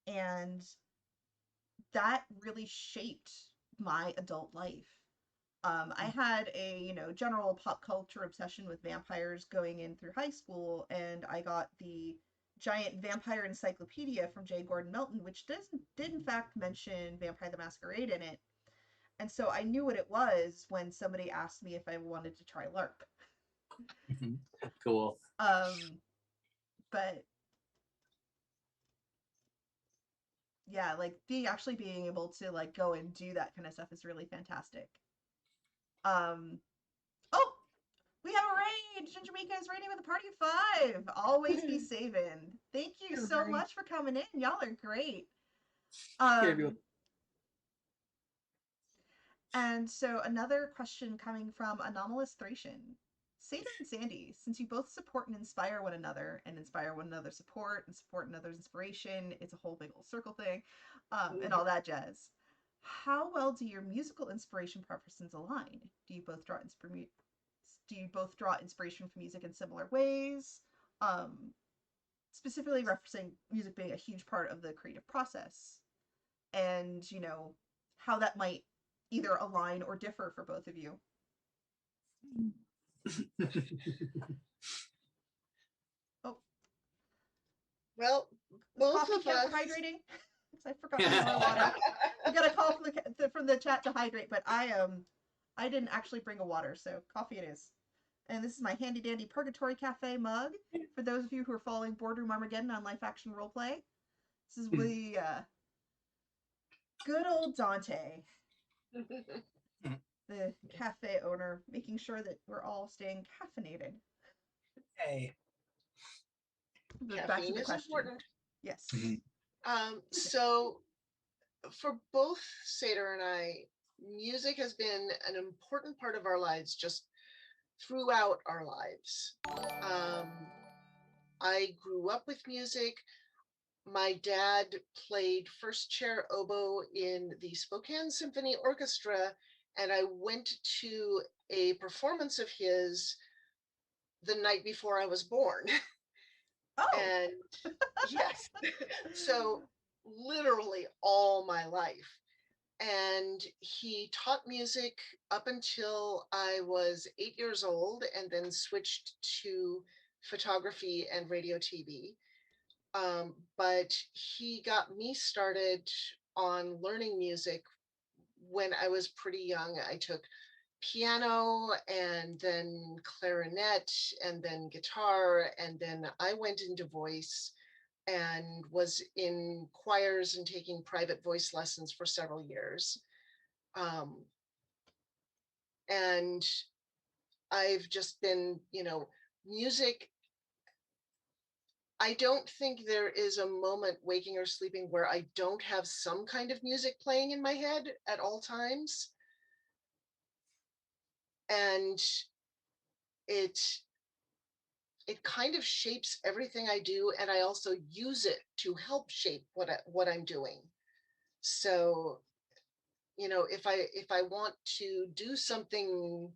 And that really shaped my adult life. I had a, general pop culture obsession with vampires going in through high school, and I got the giant vampire encyclopedia from J. Gordon Milton, which did in fact mention Vampire the Masquerade in it. And so I knew what it was when somebody asked me if I wanted to try LARP. cool. Um, but yeah, like being able to like go and do that kind of stuff is really fantastic. Um, oh, we have a raid. Ginger Mika is raiding with a party of five. Always be saving. Thank you You're so very much for coming in. Y'all are great. Okay, everyone. Um, and so another question coming from Anomalous Thracian. Seder and Sandy, since you both support and inspire one another, and inspire one another's support and support another's inspiration, it's a whole big old circle thing, and all that jazz. How well do your musical inspiration preferences align? Do you both draw inspiration from music in similar ways? Um, Specifically referencing music being a huge part of the creative process, and how that might either align or differ for both of you. Oh, Well, does both coffee of count for us. hydrating? Because I forgot my more water. We got a call from the chat to hydrate, but I didn't actually bring a water, so coffee it is. And this is my handy dandy Purgatory Cafe mug. For those of you who are following Boardroom Armageddon on Life Action Roleplay, this is the good old Dante, the cafe owner, making sure that we're all staying caffeinated. Hey. But back to Caffeine the is question. important. Yes. So for both Seder and I, music has been an important part of our lives just throughout our lives. I grew up with music. My dad played first chair oboe in the Spokane Symphony Orchestra, and I went to a performance of his the night before I was born. Oh. And yes, so literally all my life. And he taught music up until I was 8 years old, and then switched to photography and radio TV. But he got me started on learning music when I was pretty young. I took piano and then clarinet and then guitar, and then I went into voice and was in choirs and taking private voice lessons for several years. And I've just been, music. I don't think there is a moment, waking or sleeping, where I don't have some kind of music playing in my head at all times. And it kind of shapes everything I do, and I also use it to help shape what I'm doing. So, if I want to do something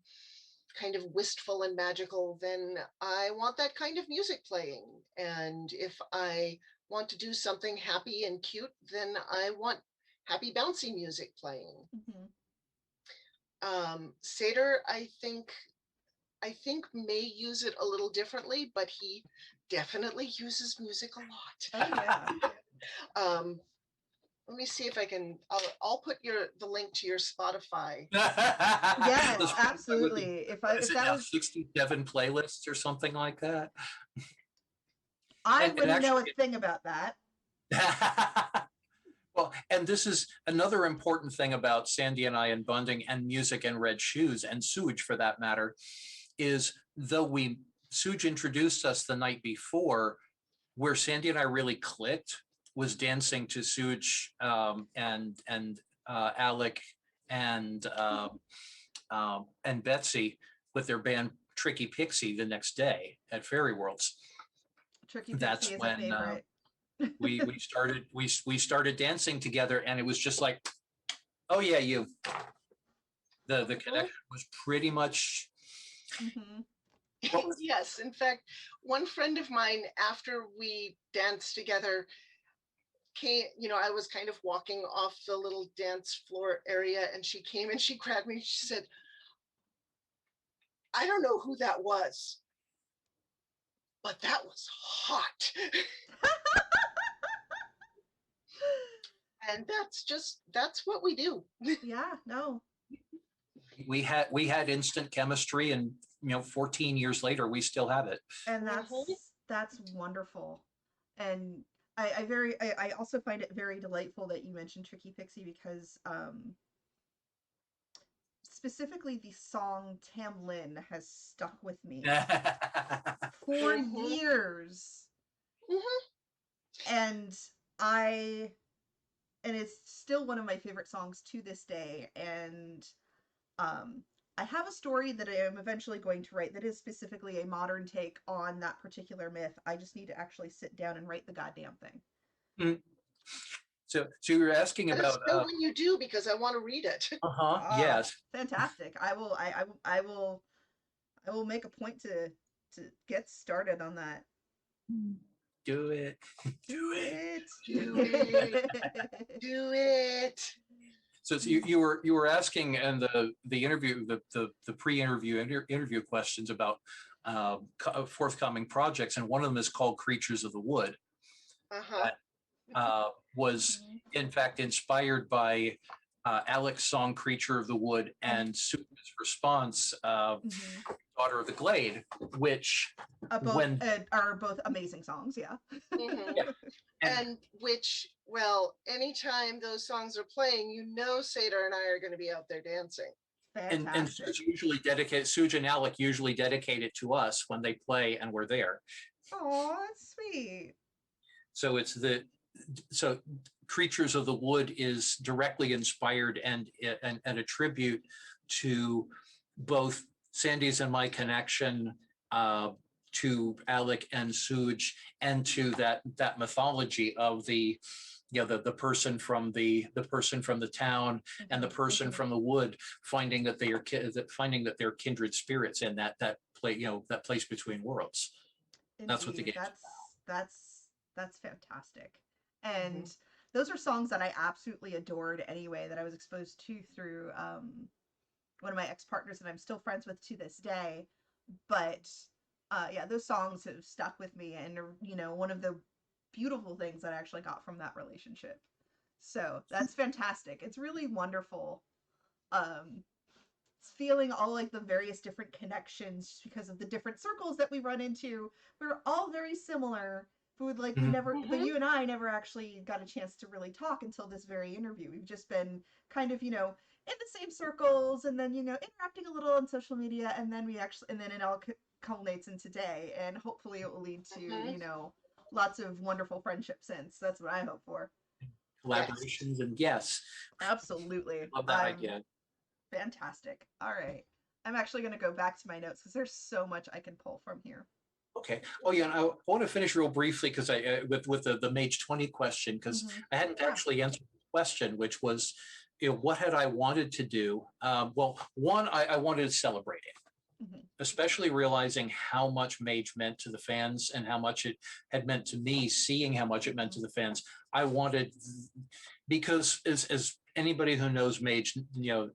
kind of wistful and magical, then I want that kind of music playing. And if I want to do something happy and cute, then I want happy bouncy music playing. Mm-hmm. Seder, I think may use it a little differently, but he definitely uses music a lot. Oh yeah. Let me see if I can. I'll put the link to your Spotify. Yes, absolutely. If Is it that now was 67 playlists or something like that? I And wouldn't know a actually, thing about that. well, and this is another important thing about Sandy and I and bonding and music and Red Shoes and Suj for that matter, is though Suj introduced us the night before, where Sandy and I really clicked was dancing to Suj and Alec and Betsy with their band Tricky Pixie the next day at Fairy Worlds. Tricky That's Pixie is when a favorite. we started dancing together, and it was just like, oh yeah, you. The connection was pretty much. Mm-hmm. Yes, in fact, one friend of mine, after we danced together, came, I was kind of walking off the little dance floor area, and she came and she grabbed me. She said, I don't know who that was, but that was hot. And that's what we do. Yeah, no. We had instant chemistry, and 14 years later we still have it. And that's wonderful. And I also find it very delightful that you mentioned Tricky Pixie, because specifically the song Tamlin has stuck with me for years. And and it's still one of my favorite songs to this day. And I have a story that I am eventually going to write that is specifically a modern take on that particular myth. I just need to actually sit down and write the goddamn thing. Mm. So you're asking Let us about, know when you do, because I want to read it. Ah, yes. fantastic. I will make a point to get started on that. Do it. Do it. Do it. Do it. So you were asking and the interview the pre-interview interview questions about forthcoming projects, and one of them is called Creatures of the Wood. Uh-huh. Was Mhm. in fact inspired by Alec's song "Creature of the Wood" and Susan's response, Mhm. "Daughter of the Glade," which Both when are both amazing songs. Yeah. Mhm. yeah, and And which, well, anytime those songs are playing, you know Seder and I are going to be out there dancing. and Fantastic. Suge and Alec usually dedicate it to us when they play and we're there. Oh, that's sweet. So it's so Creatures of the Wood is directly inspired and a tribute to both Sandy's and my connection to Alec and Suge, and to that mythology of the the person from the person from the town and the person from the wood, finding that they are finding that they're kindred spirits in that place, that place between worlds. That's what the Indeed. game's That's fantastic. And Mhm. those are songs that I absolutely adored anyway, that I was exposed to through one of my ex-partners that I'm still friends with to this day. But yeah, those songs have stuck with me, and one of the beautiful things that I actually got from that relationship. So that's fantastic. It's really wonderful. Um, feeling all like the various different connections just because of the different circles that we run into. We're all very similar, but about. but Mhm. you and I never actually got a chance to really talk until this very interview. We've just been kind of, in the same circles, and then, interacting a little on social media, and then and then it all culminates in today, and hopefully it will lead to, Mhm. lots of wonderful friendships since. That's what I hope for. Yes. Collaborations, and yes, Absolutely. love that I'm idea. fantastic. All right. I'm actually going to go back to my notes because there's so much I can pull from here. Okay. Oh yeah, and I want to finish real briefly because I with the Mage 20 question, because Mm-hmm. I hadn't Yeah. actually answered the question, which was, what had I wanted to do? Well, one, I wanted to celebrate it, Mm-hmm. especially realizing how much Mage meant to the fans and how much it had meant to me, seeing how much it meant Mm-hmm. to the fans. I wanted, because as anybody who knows Mage,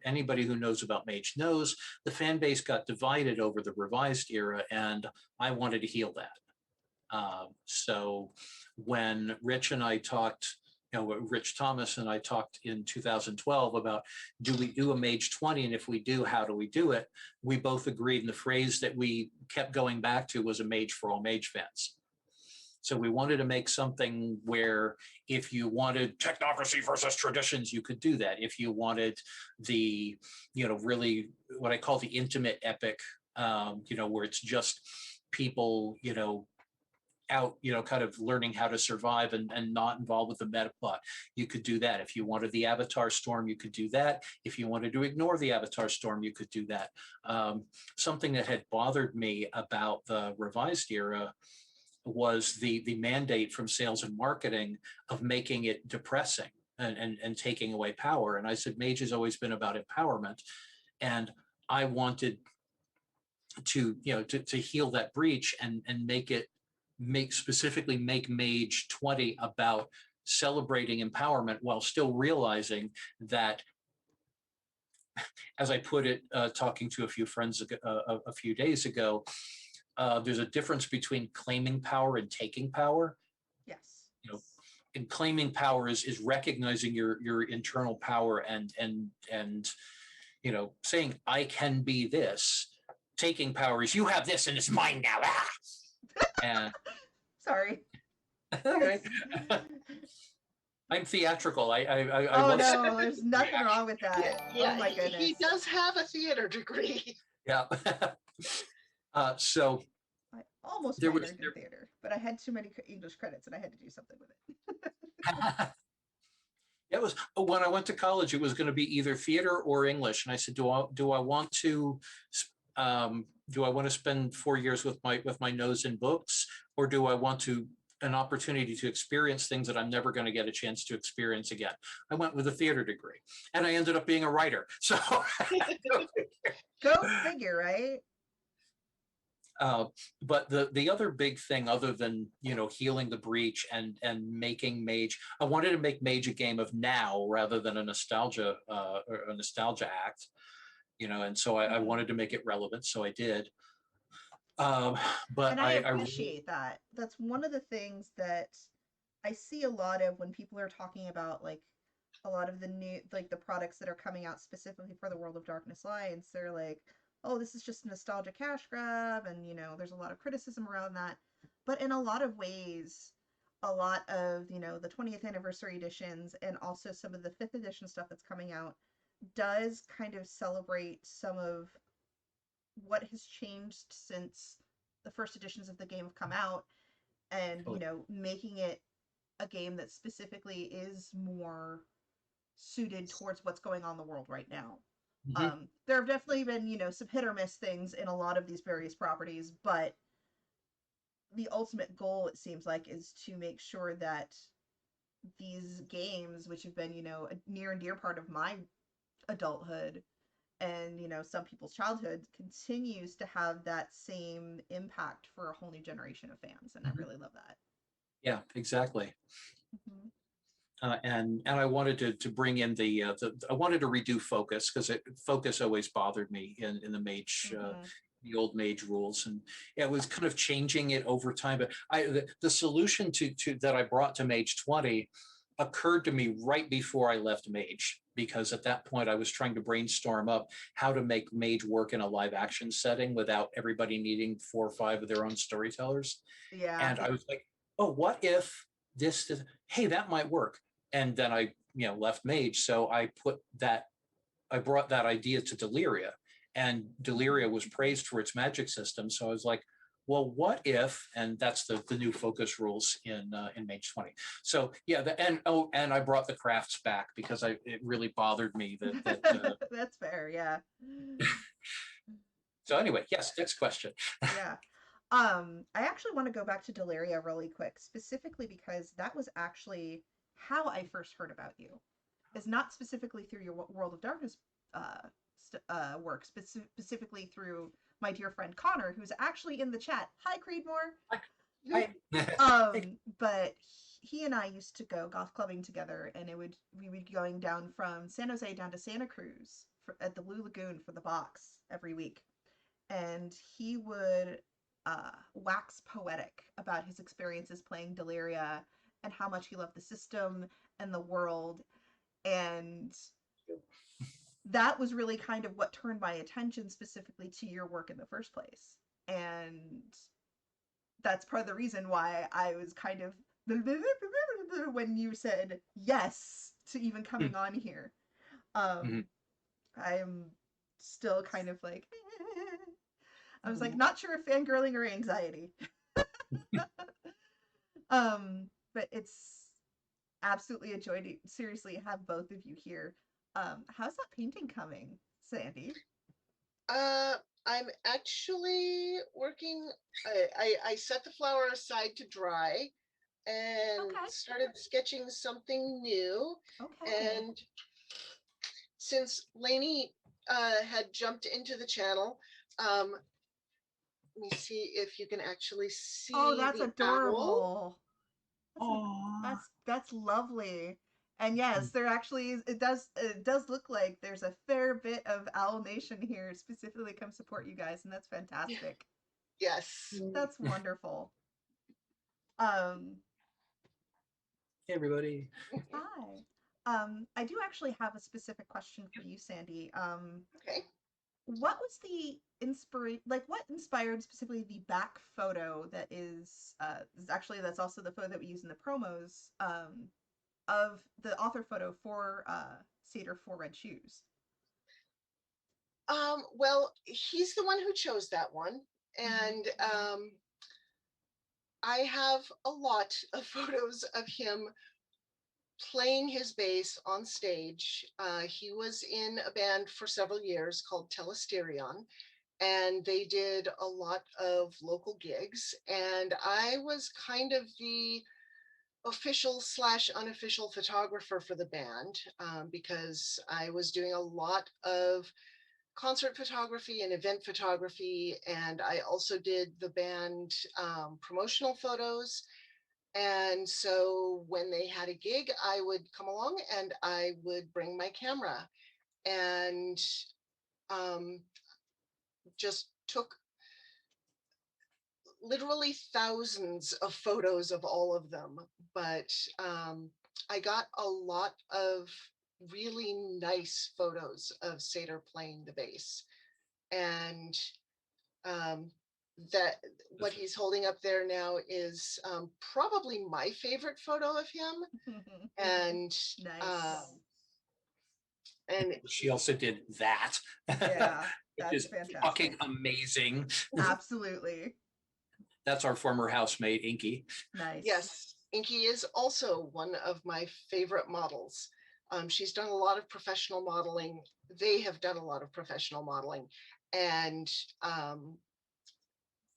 anybody who knows about Mage knows, the fan base got divided over the revised era, and I wanted to heal that. So when Rich and I talked, Rich Thomas and I talked in 2012 about, do we do a Mage 20? And if we do, how do we do it? We both agreed, and the phrase that we kept going back to was a Mage for all Mage fans. So we wanted to make something where if you wanted technocracy versus traditions, you could do that. If you wanted the, really what I call the intimate epic, where it's just people, out, kind of learning how to survive and not involved with the meta plot, you could do that. If you wanted the Avatar Storm, you could do that. If you wanted to ignore the Avatar Storm, you could do that. Something that had bothered me about the revised era was the mandate from sales and marketing of making it depressing and taking away power. And I said, Mage has always been about empowerment. And I wanted to heal that breach and make Mage 20 about celebrating empowerment while still realizing that, as I put it, talking to a few friends a few days ago, there's a difference between claiming power and taking power. Yes. And claiming power is recognizing your internal power and saying I can be this. Taking power is you have this and it's mine now. Ah! And Sorry. okay. I'm theatrical. I Oh love no, there's nothing wrong with Yeah, that. Oh yeah. my He goodness. does have a theater degree. yeah. So I almost there was minored in theater, but I had too many English credits and I had to do something with it. It was when I went to college. It was going to be either theater or English, and I said, do I want to do I want to spend 4 years with my nose in books, or do I want to an opportunity to experience things that I'm never going to get a chance to experience again? I went with a theater degree, and I ended up being a writer. So, Go figure, right? but the other big thing, other than healing the breach and making Mage, I wanted to make Mage a game of now rather than a nostalgia or a nostalgia act, and so I Mhm. wanted to make it relevant, so I did. Um, but And I I really, appreciate that. That's one of the things that I see a lot of when people are talking about like a lot of the new like the products that are coming out specifically for the World of Darkness Alliance. They're like, oh, this is just a nostalgia cash grab, and there's a lot of criticism around that. But in a lot of ways, a lot of the 20th anniversary editions and also some of the 5th edition stuff that's coming out does kind of celebrate some of what has changed since the first editions of the game have come out, and making it a game that specifically is more suited towards what's going on in the world right now. mhm, There have definitely been some hit or miss things in a lot of these various properties, but the ultimate goal, it seems like, is to make sure that these games, which have been a near and dear part of my adulthood and some people's childhood, continues to have that same impact for a whole new generation of fans, and I mhm. really love that. Yeah, exactly. Mm-hmm. And I wanted to bring in the I wanted to redo focus, because focus always bothered me in the Mage, Mm-hmm. the old Mage rules, and it was kind of changing it over time. But the solution to that I brought to Mage 20 occurred to me right before I left Mage, because at that point I was trying to brainstorm up how to make Mage work in a live action setting without everybody needing 4 or 5 of their own storytellers. Yeah. And I was like, oh, what if this, hey, that might work. And then I, left Mage. So I brought that idea to Deliria, and Deliria was praised for its magic system. So I was like, well, what if, and that's the new focus rules in Mage 20. So yeah, and I brought the crafts back because it really bothered me that. That's fair, yeah. So anyway, yes, next question. Yeah. I actually want to go back to Deliria really quick, specifically because that was actually how I first heard about you. Is not specifically through your World of Darkness work, specifically through my dear friend Connor, who's actually in the chat. Hi, Creedmoor. I, But he and I used to go goth clubbing together, and we would be going down from San Jose down to Santa Cruz at the Blue Lagoon for the box every week, and he would wax poetic about his experiences playing Deliria and how much he loved the system and the world. And that was really kind of what turned my attention specifically to your work in the first place. And that's part of the reason why I was kind of when you said yes to even coming on here. Um, I'm still kind of like, I was like, not sure if fangirling or anxiety. But it's absolutely a joy to seriously have both of you here. How's that painting coming, Sandy? Uh, I'm actually working. I set the flower aside to dry and Okay, started sketching something new. okay. And since Lainey had jumped into the channel, let me see if you can actually Oh, see that's the owl. adorable. That's a, oh, that's lovely. And yes, there actually is, it does look like there's a fair bit of Owl Nation here specifically come support you guys, and that's fantastic. Yes. That's wonderful. Um, hey everybody. Hi. I do actually have a specific question for you, Sandy. Okay. What was the inspiration, like what inspired specifically the back photo that is actually that's also the photo that we use in the promos, of the author photo for Seder for Red Shoes? Well, he's the one who chose that one. Mm-hmm. And I have a lot of photos of him playing his bass on stage. He was in a band for several years called Telesterion, and they did a lot of local gigs. And I was kind of the official / unofficial photographer for the band, because I was doing a lot of concert photography and event photography. And I also did the band promotional photos. And so when they had a gig, I would come along and I would bring my camera and um, just took literally thousands of photos of all of them. But I got a lot of really nice photos of Seder playing the bass. And that what he's holding up there now is probably my favorite photo of him. And Nice. and She also did that, Yeah, which that's is fucking fantastic. amazing. Absolutely. That's our former housemate, Inky. Nice. yes, Inky is also one of my favorite models. She's done a lot of professional modeling. They have done a lot of professional modeling, and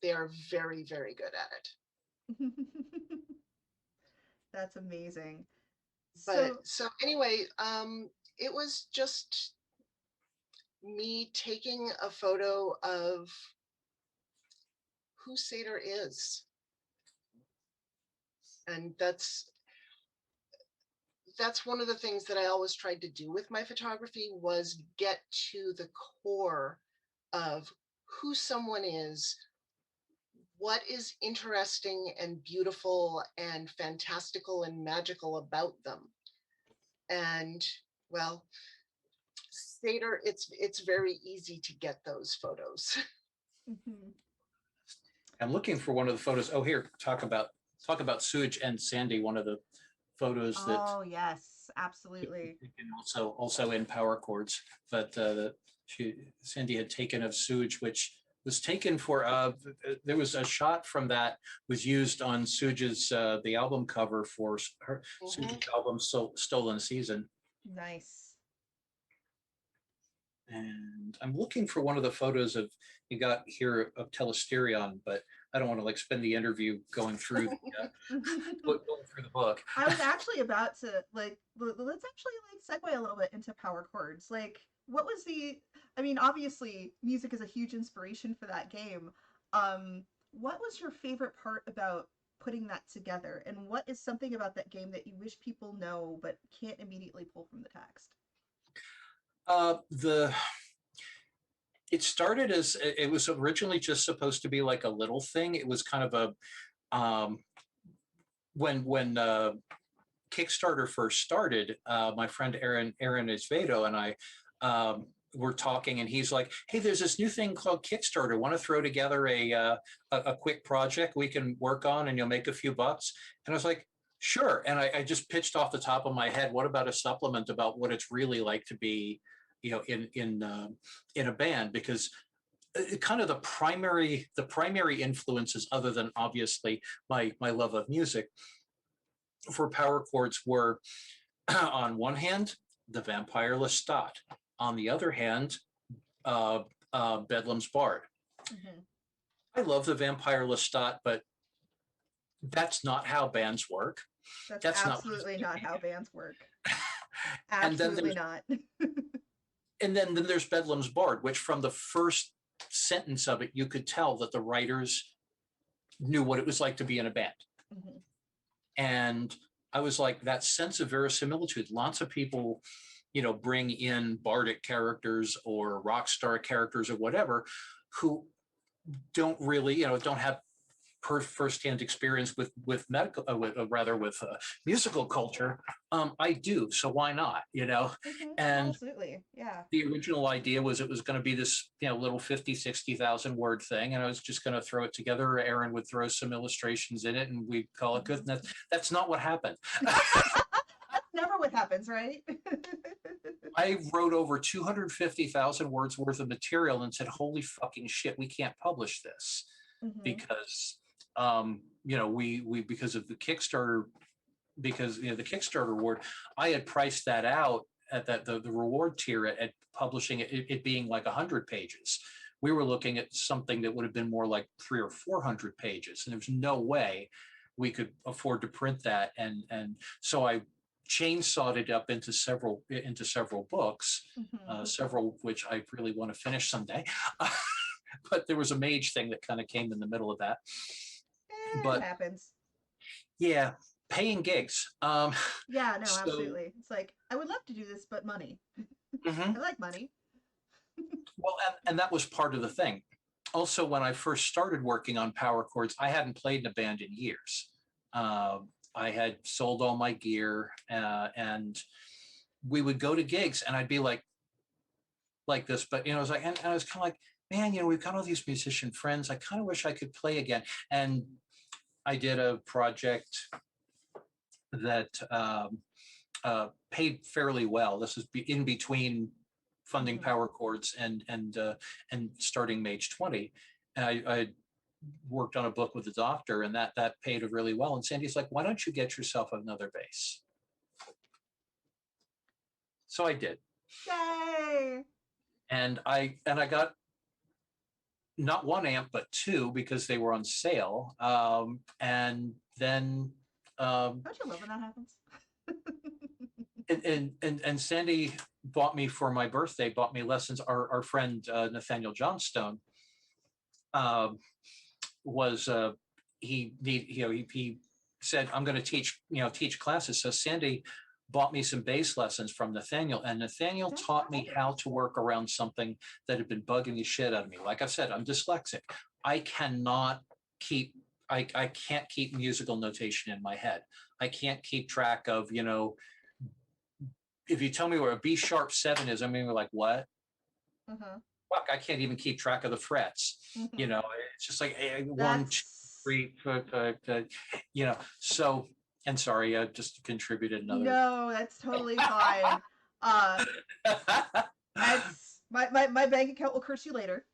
they are very, very good at it. That's amazing. But So, so anyway, it was just me taking a photo of who Seder is. And that's one of the things that I always tried to do with my photography, was get to the core of who someone is, what is interesting and beautiful and fantastical and magical about them. And well, Seder, it's very easy to get those photos. mhm. I'm looking for one of the photos. Oh, here, talk about Sewage and Sandy, one of the photos that Oh, yes, absolutely. also in power chords, but Sandy had taken of Sewage, which was taken for there was a shot from that was used on Suge's the album cover for her Suge's Mhm. album Stolen Season. Nice. And I'm looking for one of the photos of you got here of Telesterion, but I don't want to like spend the interview going through the going through the book. I was actually about to like let's actually like segue a little bit into power chords. Like what was the I mean obviously music is a huge inspiration for that game. What was your favorite part about putting that together and what is something about that game that you wish people know but can't immediately pull from the text? The It started as it was originally just supposed to be like a little thing. It was kind of a when Kickstarter first started, my friend Aaron Isvedo and I were talking, and he's like, "Hey, there's this new thing called Kickstarter. Want to throw together a quick project we can work on, and you'll make a few bucks?" And I was like, "Sure." And I just pitched off the top of my head, "What about a supplement about what it's really like to be, in a band?" Because kind of the primary influences, other than obviously my love of music, for power chords were on one hand the Vampire Lestat, on the other hand Bedlam's Bard. Mm-hmm. I love the Vampire Lestat, but that's not how bands work. That's That's not what absolutely not how bands work. and then Absolutely there's not. then there's Bedlam's Bard, which from the first sentence of it you could tell that the writers knew what it was like to be in a band. Mm-hmm. And I was like, that sense of verisimilitude. Lots of people, bring in bardic characters or rock star characters or whatever, who don't really, don't have firsthand experience with medical, rather with musical culture. I do, so why not? Mm-hmm. And Absolutely. Yeah. the original idea was it was going to be this, little 50,000-60,000 word thing. And I was just going to throw it together. Aaron would throw some illustrations in it and we'd call it good. Mm-hmm. And that's not what happened. That's never what happens, right? I wrote over 250,000 words worth of material and said, holy fucking shit, we can't publish this Mm-hmm. because, because of the Kickstarter because the Kickstarter reward, I had priced that out at the reward tier at publishing it being like 100 pages. We were looking at something that would have been more like 300 or 400 pages, and there was no way we could afford to print that. And so I chainsawed it up into several books, Hmm. several of which I really want to finish someday. But there was a mage thing that kind of came in the middle of that. It But happens. yeah, paying gigs. Yeah, no, So absolutely. It's like I would love to do this, but money. I mhm. like money. Well, and that was part of the thing. Also, when I first started working on power chords, I hadn't played in a band in years. I had sold all my gear, and we would go to gigs, and I'd be like this, but I was like, and I was kind of like, man, we've got all these musician friends. I kind of wish I could play again. And I did a project that paid fairly well. This is in between funding Hmm. power chords and starting Mage 20. And I worked on a book with the doctor, and that paid really well. And Sandy's like, why don't you get yourself another bass? So I did, Yay! and I got not one amp but two because they were on sale. And then Don't you love when that happens? and Sandy bought me for my birthday, bought me lessons. Our friend Nathaniel Johnstone uh, was he said, I'm going to teach classes. So Sandy bought me some bass lessons from Nathaniel, and Nathaniel taught me Fantastic. how to work around something that had been bugging the shit out of me. Like I said, I'm dyslexic. I cannot keep I can't keep musical notation in my head. I can't keep track of, if you tell me where a B sharp 7 is, I'm gonna be like, what? Uh-huh. Fuck, I can't even keep track of the frets. Hmm. It's just like one, two, That's three, so, and sorry, I just contributed another. no, that's totally fine. Uh, it's my bank account will curse you later.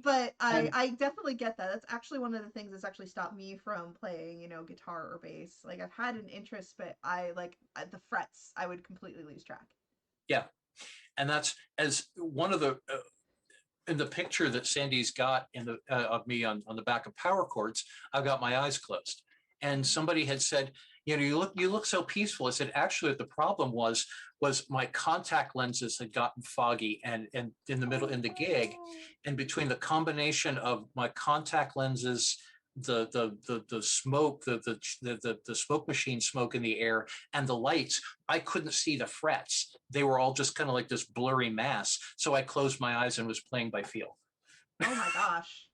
But I And I definitely get that. That's actually one of the things that's actually stopped me from playing, guitar or bass. Like I've had an interest, but I like the frets. I would completely lose track. yeah, and that's as one of the in the picture that Sandy's got in the of me on the back of power chords, I've got my eyes closed. And somebody had said, you look so peaceful. I said, actually, the problem was my contact lenses had gotten foggy, and in the middle Oh in the gig, no. and between the combination of my contact lenses, the smoke, the smoke machine smoke in the air, and the lights, I couldn't see the frets. They were all just kind of like this blurry mass. So I closed my eyes and was playing by feel. Oh my gosh.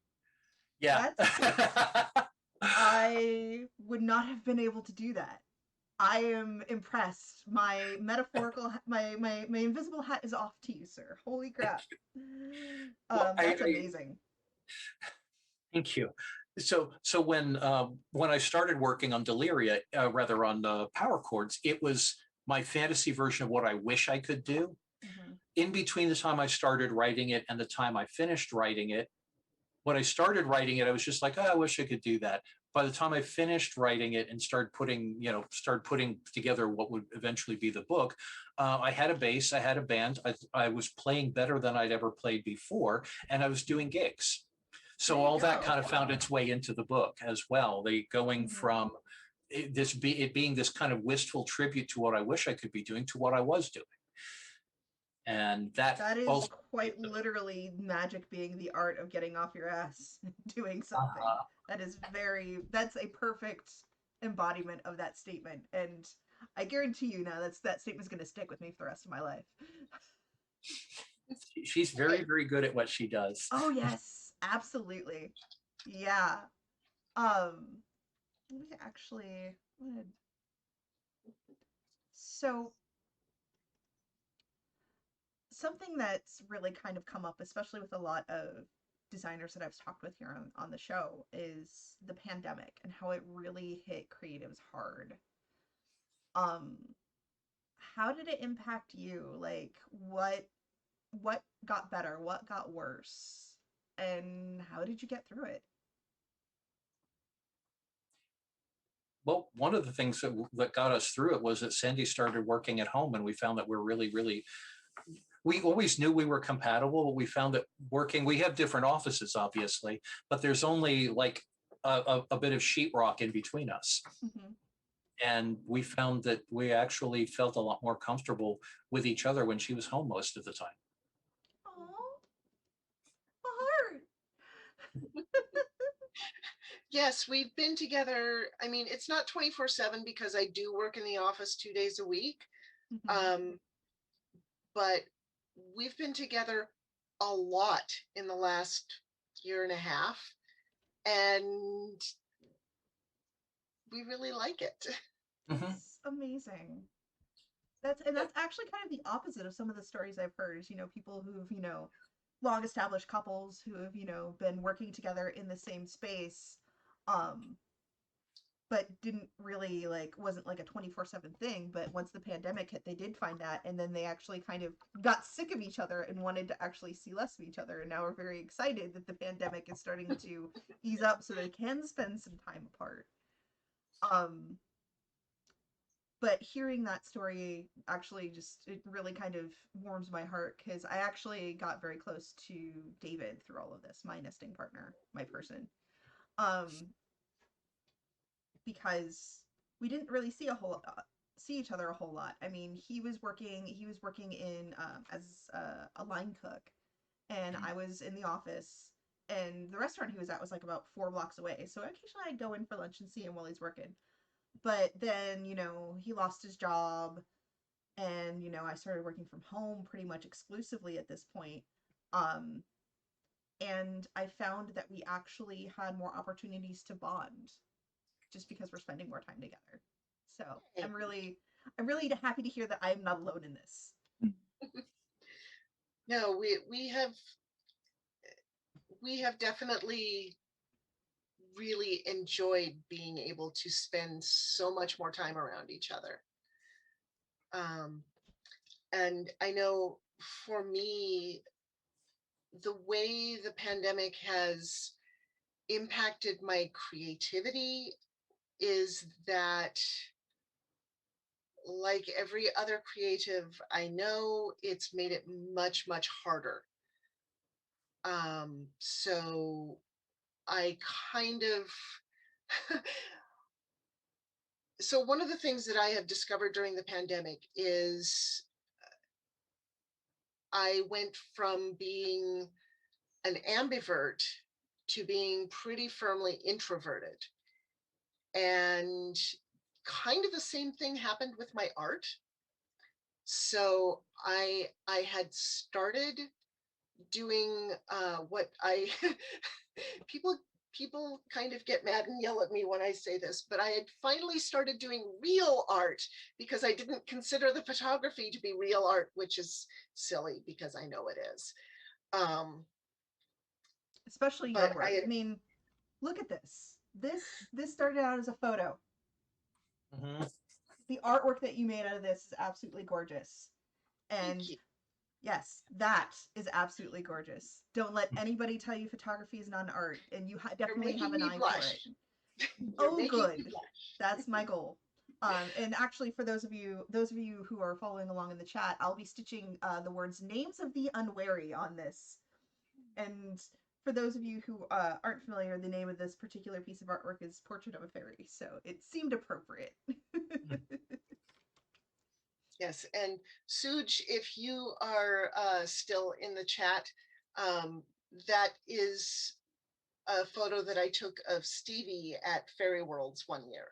Yeah. That's I would not have been able to do that. I am impressed. My metaphorical, my invisible hat is off to you, sir. Holy crap. Well, That's amazing. thank you. So when I started working on Deliria, rather on power chords, it was my fantasy version of what I wish I could do. Hmm. In between the time I started writing it and the time I finished writing it, when I started writing it, I was just like, oh, I wish I could do that. By the time I finished writing it and started putting together what would eventually be the book, I had a bass, I had a band, I was playing better than I'd ever played before, and I was doing gigs. There So you all that go. kind of found its way into the book as well. They going Hmm. from it being this kind of wistful tribute to what I wish I could be doing to what I was doing, and that That is also. quite literally magic being the art of getting off your ass and doing something. Uh, That's a perfect embodiment of that statement. And I guarantee you now that statement's going to stick with me for the rest of my life. she's very, very good at what she does. Oh, yes, absolutely. Yeah. Um, let me actually, so something that's really kind of come up, especially with a lot of designers that I've talked with here on the show, is the pandemic and how it really hit creatives hard. Um, how did it impact you? Like what got better? What got worse? And how did you get through it? Well, one of the things that got us through it was that Sandy started working at home, and we found that we're really, really, we always knew we were compatible, but we found that working, we have different offices, obviously, but there's only like a bit of sheetrock in between us. Mm-hmm. And we found that we actually felt a lot more comfortable with each other when she was home most of the time. Oh, a heart. Yes, we've been together. I mean, it's not 24/7 because I do work in the office 2 days a week. Mm-hmm. Um, but we've been together a lot in the last year and a half, and we really like it. Mhm. That's amazing. That's actually kind of the opposite of some of the stories I've heard. Is, people who've, long established couples who have, been working together in the same space, um, but didn't really wasn't like a 24/7 thing. But once the pandemic hit, they did find that, and then they actually kind of got sick of each other and wanted to actually see less of each other. And now we're very excited that the pandemic is starting to ease up so they can spend some time apart. Um, but hearing that story actually just it really kind of warms my heart because I actually got very close to David through all of this, my nesting partner, my person. Um, because we didn't really see each other a whole lot. I mean, he was working in as a line cook, and I was in the office, and the restaurant he was at was like about 4 blocks away. So occasionally I'd go in for lunch and see him while he's working. But then, he lost his job, and I started working from home pretty much exclusively at this point. Um, and I found that we actually had more opportunities to bond just because we're spending more time together. So I'm really happy to hear that I'm not alone in this. No, we have definitely really enjoyed being able to spend so much more time around each other. Um, and I know for me, the way the pandemic has impacted my creativity is that, like every other creative I know, it's made it much, much harder. So I kind of, so one of the things that I have discovered during the pandemic is I went from being an ambivert to being pretty firmly introverted. And kind of the same thing happened with my art. So I had started doing what I people people kind of get mad and yell at me when I say this, but I had finally started doing real art because I didn't consider the photography to be real art, which is silly because I know it is. Um, Especially your but I work. had, I mean, look at this. This started out as a photo. Mhm. The artwork that you made out of this is absolutely gorgeous. thank And you. yes, that is absolutely gorgeous. Don't let anybody tell you photography is not an art, and you You're definitely have making an me eye for it. blush. You're Oh, making me good. blush. That's my goal. And actually, for those of you who are following along in the chat, I'll be stitching the words "names of the unwary" on this. And for those of you who aren't familiar, the name of this particular piece of artwork is "Portrait of a Fairy," so it seemed appropriate. Yes, and Suj, if you are still in the chat, um, that is a photo that I took of Stevie at Fairy Worlds one year,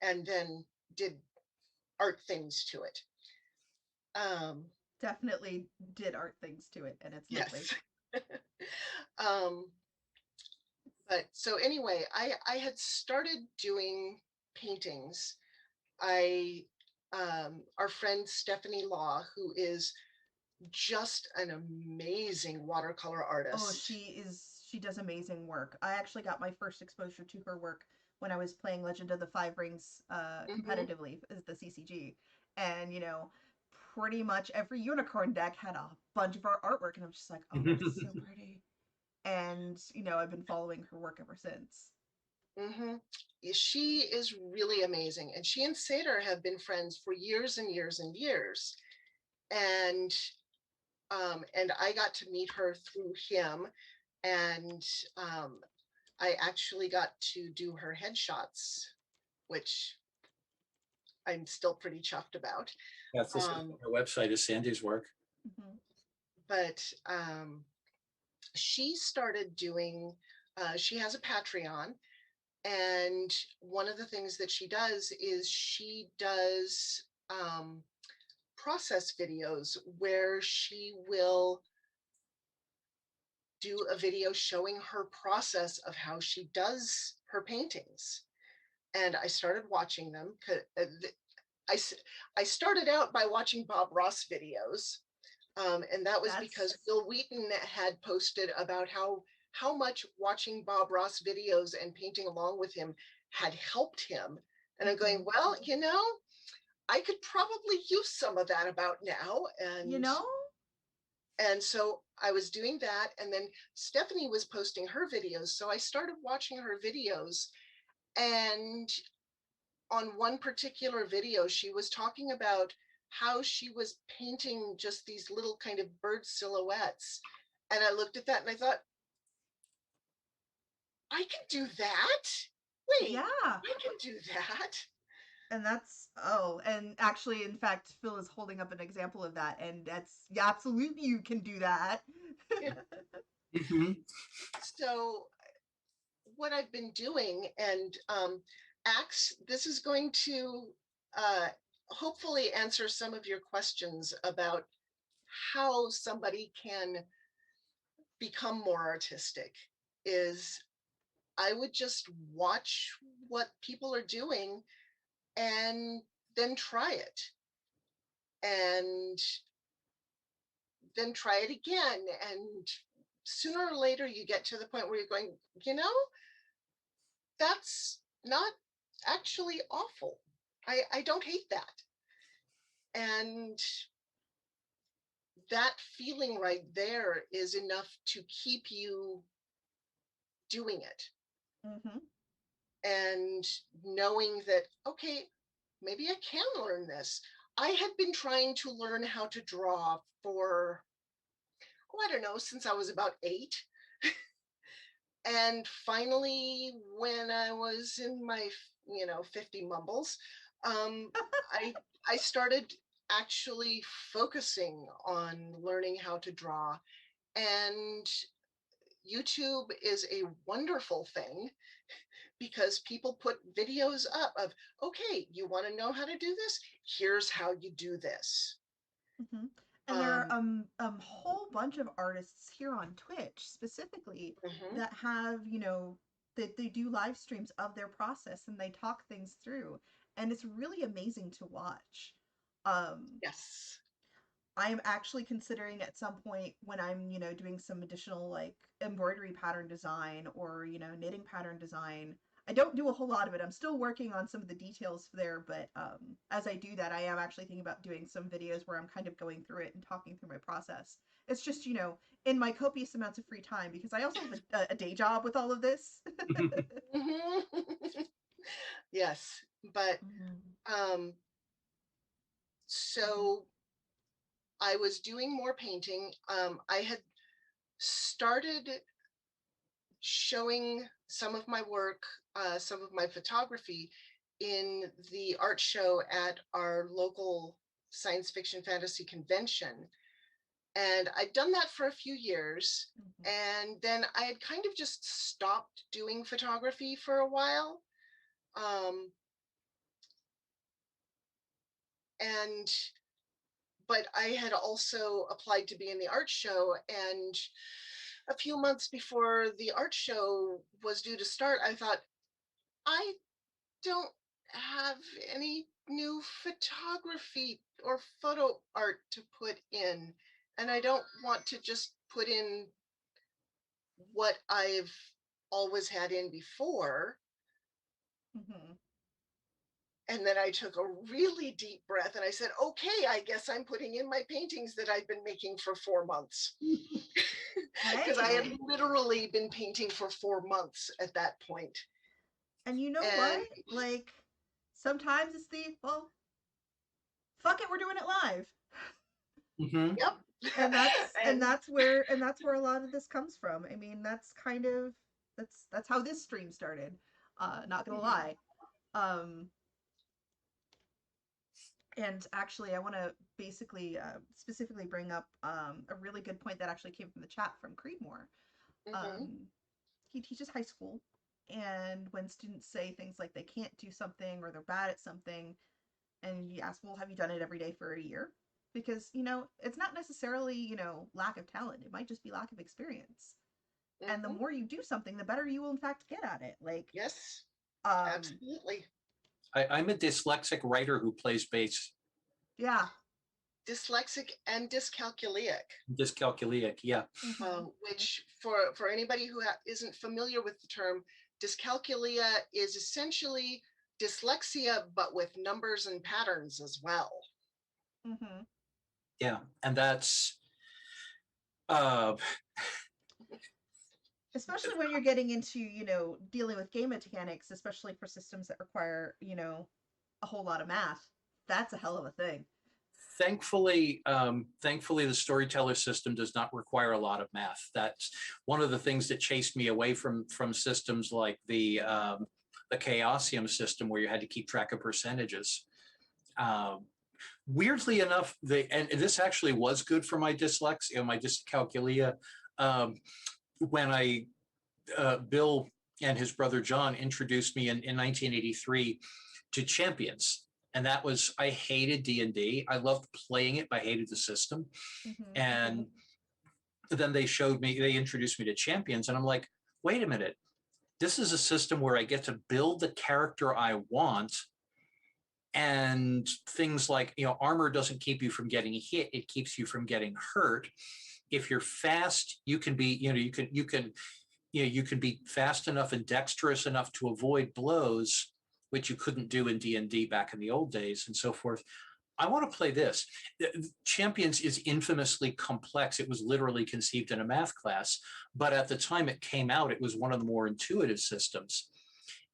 and then did art things to it. Um, Definitely did art things to it, and it's lovely. yes. um, but so anyway, I had started doing paintings. I Our friend Stephanie Law, who is just an amazing watercolor Oh, artist. she does amazing work. I actually got my first exposure to her work when I was playing Legend of the Five Rings Mhm. competitively as the CCG. And, pretty much every unicorn deck had a bunch of our artwork, and I'm just like, oh, it's so pretty. And, I've been following her work ever since. Mm-hmm. She is really amazing. And she and Seder have been friends for years and years and years. And I got to meet her through him. And I actually got to do her headshots, which I'm still pretty chuffed about. Yes, this is on our website is Sandy's work. Mm-hmm. But she started doing, she has a Patreon. And one of the things that she does is she does process videos where she will do a video showing her process of how she does her paintings. And I started watching them. I started out by watching Bob Ross videos. And that was because That's Bill Wheaton had posted about how much watching Bob Ross videos and painting along with him had helped him. And I'm going, well, I could probably use some of that about now. you know, And so I was doing that. And then Stephanie was posting her videos. So I started watching her videos. And on one particular video, she was talking about how she was painting just these little kind of bird silhouettes. And I looked at that and I thought, I can do that. Wait, yeah. I can do that. And that's and actually, in fact, Phil is holding up an example of that, and that's yeah, absolutely you can do that. Yeah. Mhm. So what I've been doing, and Axe, this is going to uh, hopefully answer some of your questions about how somebody can become more artistic, is I would just watch what people are doing and then try it. And then try it again. And sooner or later, you get to the point where you're going, that's not actually awful. I don't hate that. And that feeling right there is enough to keep you doing it. Mm-hmm. And knowing that, okay, maybe I can learn this. I had been trying to learn how to draw for, I don't know, since I was about 8. And finally, when I was in my, 50 mumbles, um, I I started actually focusing on learning how to draw. And YouTube is a wonderful thing because people put videos up of, okay, you want to know how to do this? Here's how you do this. Mm-hmm. And there are Um, a whole bunch of artists here on Twitch specifically mhm, that have, that they do live streams of their process and they talk things through, and it's really amazing to watch. Um, yes. I am actually considering at some point when I'm, doing some additional like embroidery pattern design or, knitting pattern design. I don't do a whole lot of it. I'm still working on some of the details there, but as I do that, I am actually thinking about doing some videos where I'm kind of going through it and talking through my process. It's just, in my copious amounts of free time because I also have a day job with all of this. Mhm. Yes, but Mhm. um, Mhm. so I was doing more painting. I had started showing some of my work, some of my photography in the art show at our local science fiction fantasy convention. And I'd done that for a few years. Mhm. And then I had kind of just stopped doing photography for a while. Um, and but I had also applied to be in the art show. And a few months before the art show was due to start, I thought, I don't have any new photography or photo art to put in. And I don't want to just put in what I've always had in before. Mhm. And then I took a really deep breath and I said, okay, I guess I'm putting in my paintings that I've been making for 4 months. Because I had Hey. literally been painting for 4 months at that point. And you know what? And Like, sometimes it's the, well, fuck it, we're doing it live. Hmm. yep. And that's and And that's where a lot of this comes from. I mean, that's kind of that's how this stream started. Not gonna mhm, lie. Um, and actually, I want to basically specifically bring up a really good point that actually came from the chat from Creedmoor. mhm, Um, he teaches high school, and when students say things like they can't do something or they're bad at something, and you ask, well, have you done it every day for a year? Because, it's not necessarily, lack of talent. It might just be lack of experience. And the mhm. more you do something, the better you will in fact get at it. Like, Yes, um, absolutely. I'm a dyslexic writer who plays bass. yeah. Dyslexic and dyscalculic, Dyscalculic, yeah. which for anybody who isn't familiar with the term, dyscalculia is essentially dyslexia, but with numbers and patterns as well. Mm-hmm. Yeah. And that's uh Especially when you're getting into, dealing with game mechanics, especially for systems that require, a whole lot of math. That's a hell of a thing. thankfully the storyteller system does not require a lot of math. That's one of the things that chased me away from systems like the Chaosium system, where you had to keep track of percentages. um, Weirdly enough, and this actually was good for my dyslexia, my dyscalculia. um, when I Bill and his brother John introduced me in 1983 to Champions. And that was, I hated D&D. I loved playing it, but I hated the system. Mm-hmm. And then they introduced me to Champions, and I'm like, wait a minute, this is a system where I get to build the character I want. And things like, armor doesn't keep you from getting hit, it keeps you from getting hurt. If you're fast, you can be, you can be fast enough and dexterous enough to avoid blows, which you couldn't do in D&D back in the old days, and so forth. I want to play this. Champions is infamously complex. It was literally conceived in a math class, but at the time it came out, it was one of the more intuitive systems.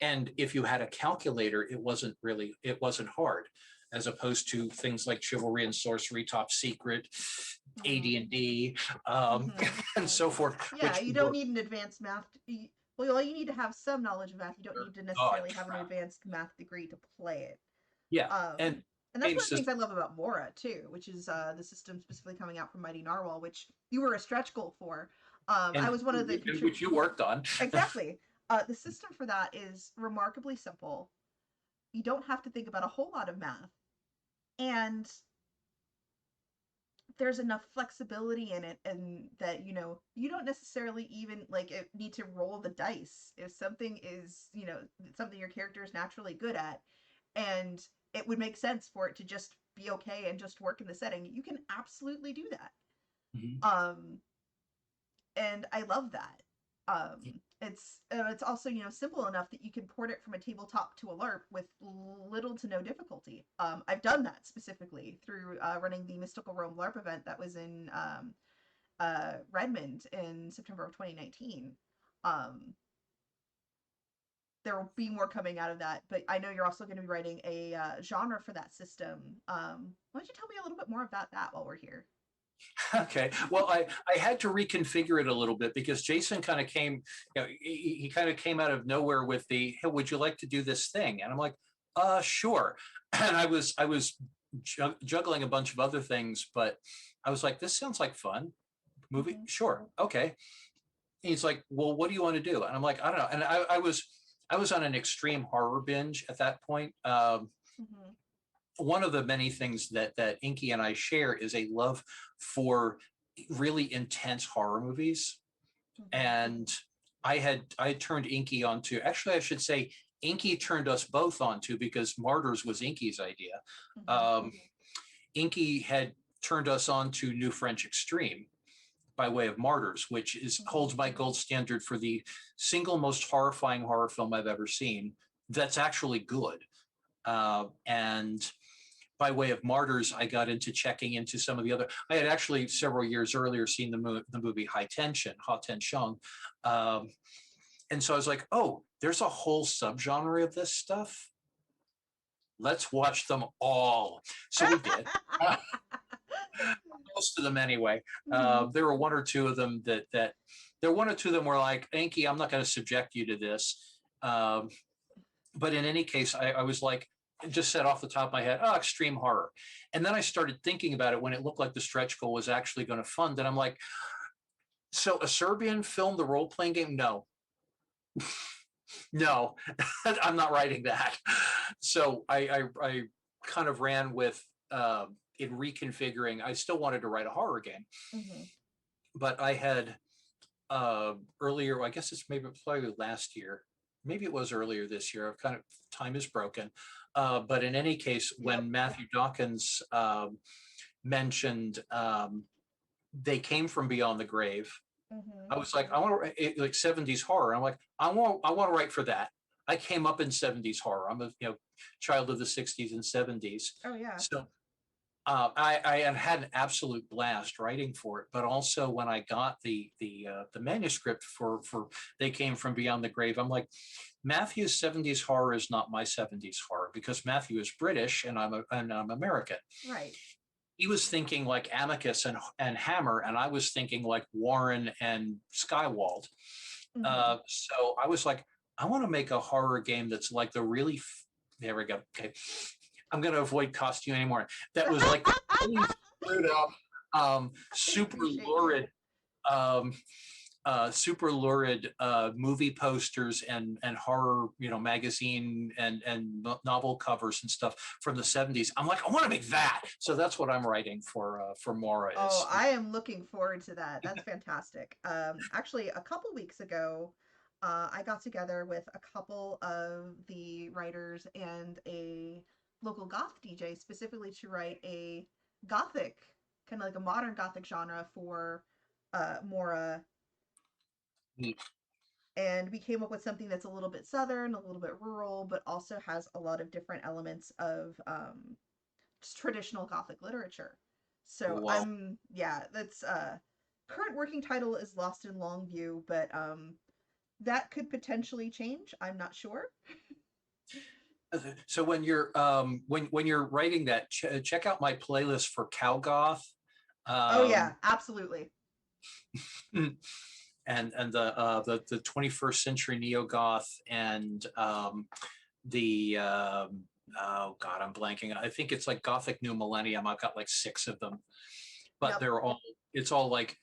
And if you had a calculator, it wasn't hard, as opposed to things like Chivalry and Sorcery, Top Secret, Mm-hmm. AD&D, Mm-hmm. and so forth, Yeah, which you don't were, need an advanced math. Well, you need to have some knowledge of math. You don't need to God, necessarily have an advanced math degree to play it. yeah. And And that's game one of the things system, I love about Mora too, which is the system specifically coming out from Mighty Narwhal, which you were a stretch goal for. I and was one of the which you worked on. exactly. The system for that is remarkably simple. You don't have to think about a whole lot of math, and there's enough flexibility in it, and that you don't necessarily even like need to roll the dice if something is something your character is naturally good at, and it would make sense for it to just be okay and just work in the setting. You can absolutely do that. Mhm. um and I love that. It's also simple enough that you can port it from a tabletop to a LARP with little to no difficulty. I've done that specifically through running the Mystical Realm LARP event that was in Redmond in September of 2019. Um, there will be more coming out of that, but I know you're also going to be writing a genre for that system. Why don't you tell me a little bit more about that while we're here? Okay. Well, I had to reconfigure it a little bit because Jason kind of came, he kind of came out of nowhere with the, hey, would you like to do this thing? And I'm like, sure. And I was juggling a bunch of other things, but I was like, this sounds like fun. Movie, Mm-hmm. sure, okay. And he's like, well, what do you want to do? And I'm like, I don't know. And I was on an extreme horror binge at that point. Mm-hmm. One of the many things that Inky and I share is a love for really intense horror movies. Mm-hmm. And I turned Inky onto, actually I should say Inky turned us both onto, because Martyrs was Inky's idea. Mm-hmm. Um, Inky had turned us on to New French Extreme by way of Martyrs, which is Mm-hmm. holds my gold standard for the single most horrifying horror film I've ever seen that's actually good. And by way of Martyrs, I got into checking into some of the other. I had actually several years earlier seen the movie High Tension, um, And so I was like, oh, there's a whole subgenre of this stuff. Let's watch them all. So we did. Most of them anyway. Mhm. There were one or two of them that there were one or two of them were like, Anki, I'm not going to subject you to this. But in any case, I was like, just said off the top of my head, oh, extreme horror. And then I started thinking about it when it looked like the stretch goal was actually going to fund. And I'm like, so a Serbian film, the role playing game? No, no, I'm not writing that. So I kind of ran with in reconfiguring. I still wanted to write a horror game, Mhm. but I had earlier, I guess it's maybe probably last year, maybe it was earlier this year. I've kind of time is broken. But in any case, Yep. when Matthew Dawkins mentioned They Came from Beyond the Grave, Mhm. I was like, I want to like 70s horror. I'm like, I want to write for that. I came up in 70s horror. I'm a child of the 60s and 70s. Oh yeah. So I had an absolute blast writing for it, but also when I got the manuscript for They Came from Beyond the Grave, I'm like, Matthew's 70s horror is not my 70s horror because Matthew is British and I'm American. Right. He was thinking like Amicus and Hammer, and I was thinking like Warren and Skywald. Mhm. So I was like, I want to make a horror game that's like the really. There we go. Okay, I'm going to avoid costume anymore. That was like the really screwed up, I super appreciate you. lurid, um, super lurid movie posters and horror, magazine and novel covers and stuff from the 70s. I'm like, I want to make that. So that's what I'm writing for Mora Oh, is. I am looking forward to that. That's fantastic. Actually, a couple weeks ago, I got together with a couple of the writers and a local goth DJ specifically to write a gothic, kind of like a modern gothic genre for Mora, and we came up with something that's a little bit southern, a little bit rural, but also has a lot of different elements of just traditional Gothic literature. So Well, yeah, that's current working title is Lost in Longview, but that could potentially change. I'm not sure. so when you're writing that, check out my playlist for Cowgoth. Oh yeah, Um, absolutely. and the 21st century neo goth and the oh god, I'm blanking. I think it's like Gothic New Millennium. I've got like 6 of them, but Yep. they're all it's all like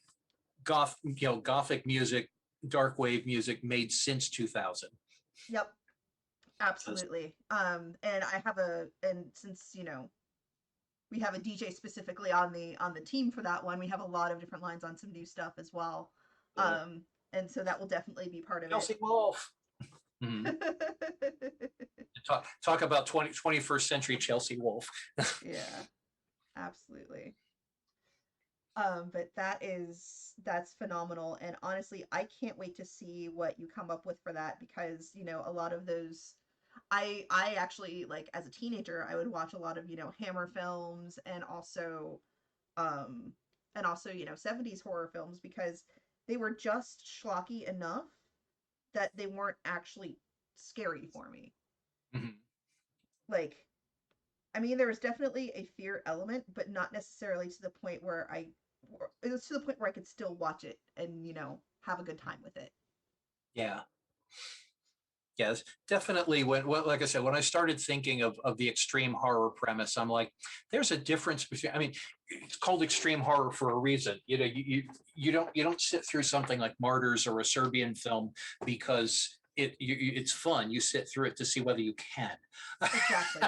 gothic music, dark wave music made since 2000. Yep. Absolutely. And I have and since, we have a DJ specifically on the team for that one, we have a lot of different lines on some new stuff as well. Um, and so that will definitely be part of it. Chelsea Wolf. Mhm. Talk about 21st century Chelsea Wolf. Yeah, absolutely. But that's phenomenal, and honestly, I can't wait to see what you come up with for that because a lot of those, I actually like as a teenager, I would watch a lot of Hammer films um and also 70s horror films because they were just schlocky enough that they weren't actually scary for me. Mhm. Like, I mean, there was definitely a fear element, but not necessarily to the point where it was to the point where I could still watch it and, have a good time with it. Yeah. Yes, definitely. Like I said, when I started thinking of the extreme horror premise, I'm like, there's a difference between. I mean, it's called extreme horror for a reason. You don't sit through something like Martyrs or a Serbian film because it's fun. You sit through it to see whether you can. Exactly.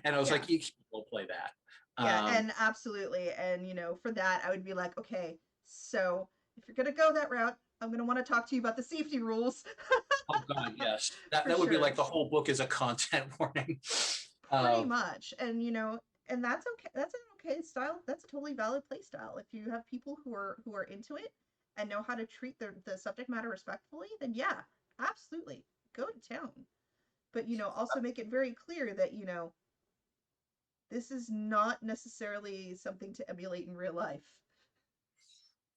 And I was Yeah. like, you can't play that. Yeah, and absolutely. And, for that, I would be like, okay, so if you're going to go that route, I'm going to want to talk to you about the safety rules Oh God, yes, for that would be sure. like the whole book is a content warning. Pretty Uh, much. And and that's okay. That's an okay style. That's a totally valid play style. If you have people who are into it and know how to treat the subject matter respectfully, then yeah, absolutely. Go to town. But also make it very clear that, this is not necessarily something to emulate in real life.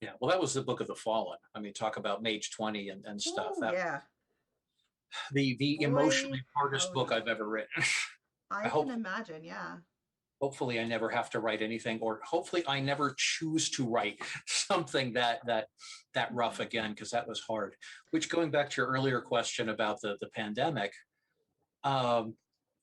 Yeah, well, that was the Book of the Fallen. I mean, talk about Mage 20 and stuff. Oh That yeah, the boy, emotionally hardest book howdy. I've ever written. I I can hope imagine. Yeah. hopefully I never have to write anything, or hopefully I never choose to write something that rough Mhm. again, because that was hard. Which, going back to your earlier question about the pandemic, um,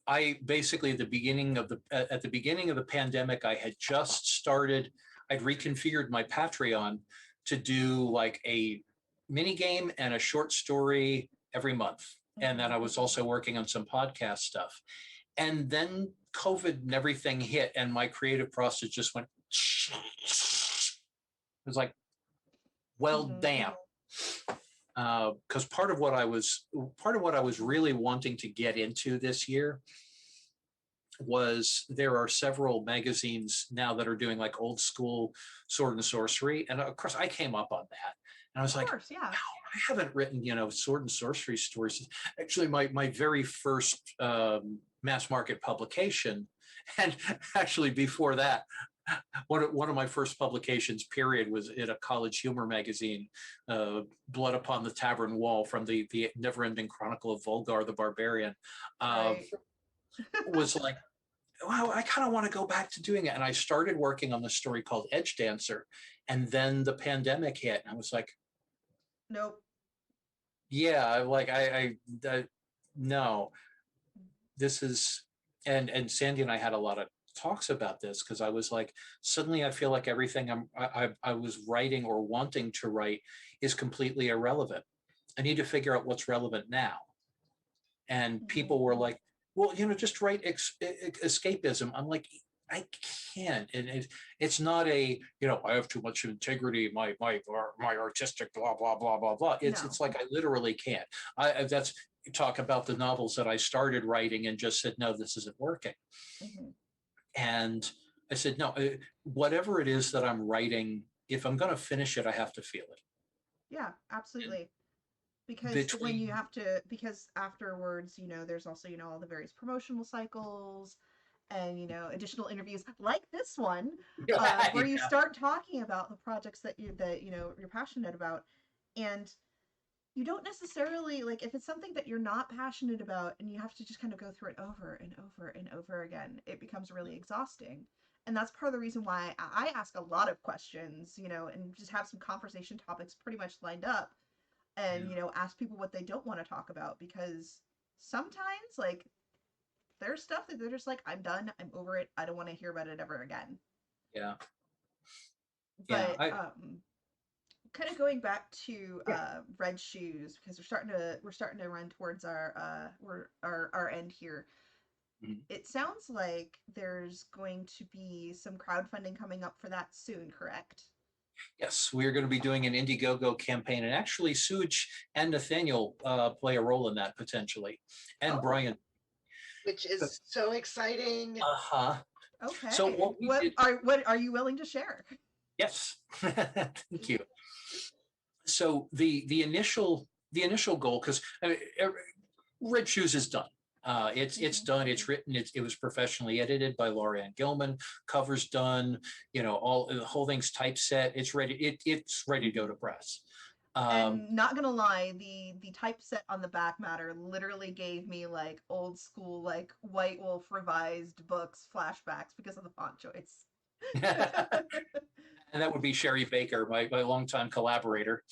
I basically at the beginning of the pandemic, I had just started. I'd reconfigured my Patreon to do like a mini game and a short story every month, and then Mhm. I was also working on some podcast stuff. And then COVID and everything hit, and my creative process just went. It was like, well, Mhm. damn. Because part of what I was really wanting to get into this year was there are several magazines now that are doing like old school sword and sorcery, and of course I came up on that, and I Of was like, course. Yeah. wow, I haven't written sword and sorcery stories. Actually, my very first mass market publication, and actually before that, one of my first publications, period, was in a college humor magazine, Blood Upon the Tavern Wall, from the never-ending chronicle of Volgar the Barbarian. Right. Was like, wow, I kind of want to go back to doing it. And I started working on the story called Edge Dancer. And then the pandemic hit. And I was like, Nope. yeah, I no, this is, and Sandy and I had a lot of talks about this, because I was like, suddenly I feel like everything I was writing or wanting to write is completely irrelevant. I need to figure out what's relevant now. And Mhm. people were like, well, just write escapism. I'm like, I can't. And it's not a, I have too much integrity, my artistic blah blah blah blah blah. No. It's like I literally can't. That's talk about the novels that I started writing and just said, no, this isn't working. Mhm. And I said, no, whatever it is that I'm writing, if I'm going to finish it, I have to feel it. Yeah. Absolutely. Because when you Between have to, because afterwards, there's also, all the various promotional cycles and, additional interviews like this one, yeah, where you start talking about the projects that you're passionate about. And you don't necessarily, like, if it's something that you're not passionate about and you have to just kind of go through it over and over and over again, it becomes really exhausting. And that's part of the reason why I ask a lot of questions, and just have some conversation topics pretty much lined up, and yeah, ask people what they don't want to talk about, because sometimes, like, there's stuff that they're just like, I'm done, I'm over it, I don't want to hear about it ever again. yeah, yeah. But kind of going back to red shoes, because we're starting to run towards our end here. Mhm. It sounds like there's going to be some crowdfunding coming up for that soon, correct? Yes, we are going to be doing an Indiegogo campaign, and actually, Suj and Nathaniel play a role in that potentially, and Oh, Brian. which is so exciting. Uh-huh. So okay. what we did, What are you willing to share? yes, thank you. So the initial goal, because Red Shoes is done. It's Hmm. done. It's written. It was professionally edited by Laura Gilman. Cover's done. All the whole thing's typeset. It's ready. It's ready to go Hmm. to press. Um, And not gonna lie, the typeset on the back matter literally gave me like old school, like White Wolf revised books flashbacks because of the font choice. and that would be Sherry Baker, my longtime collaborator.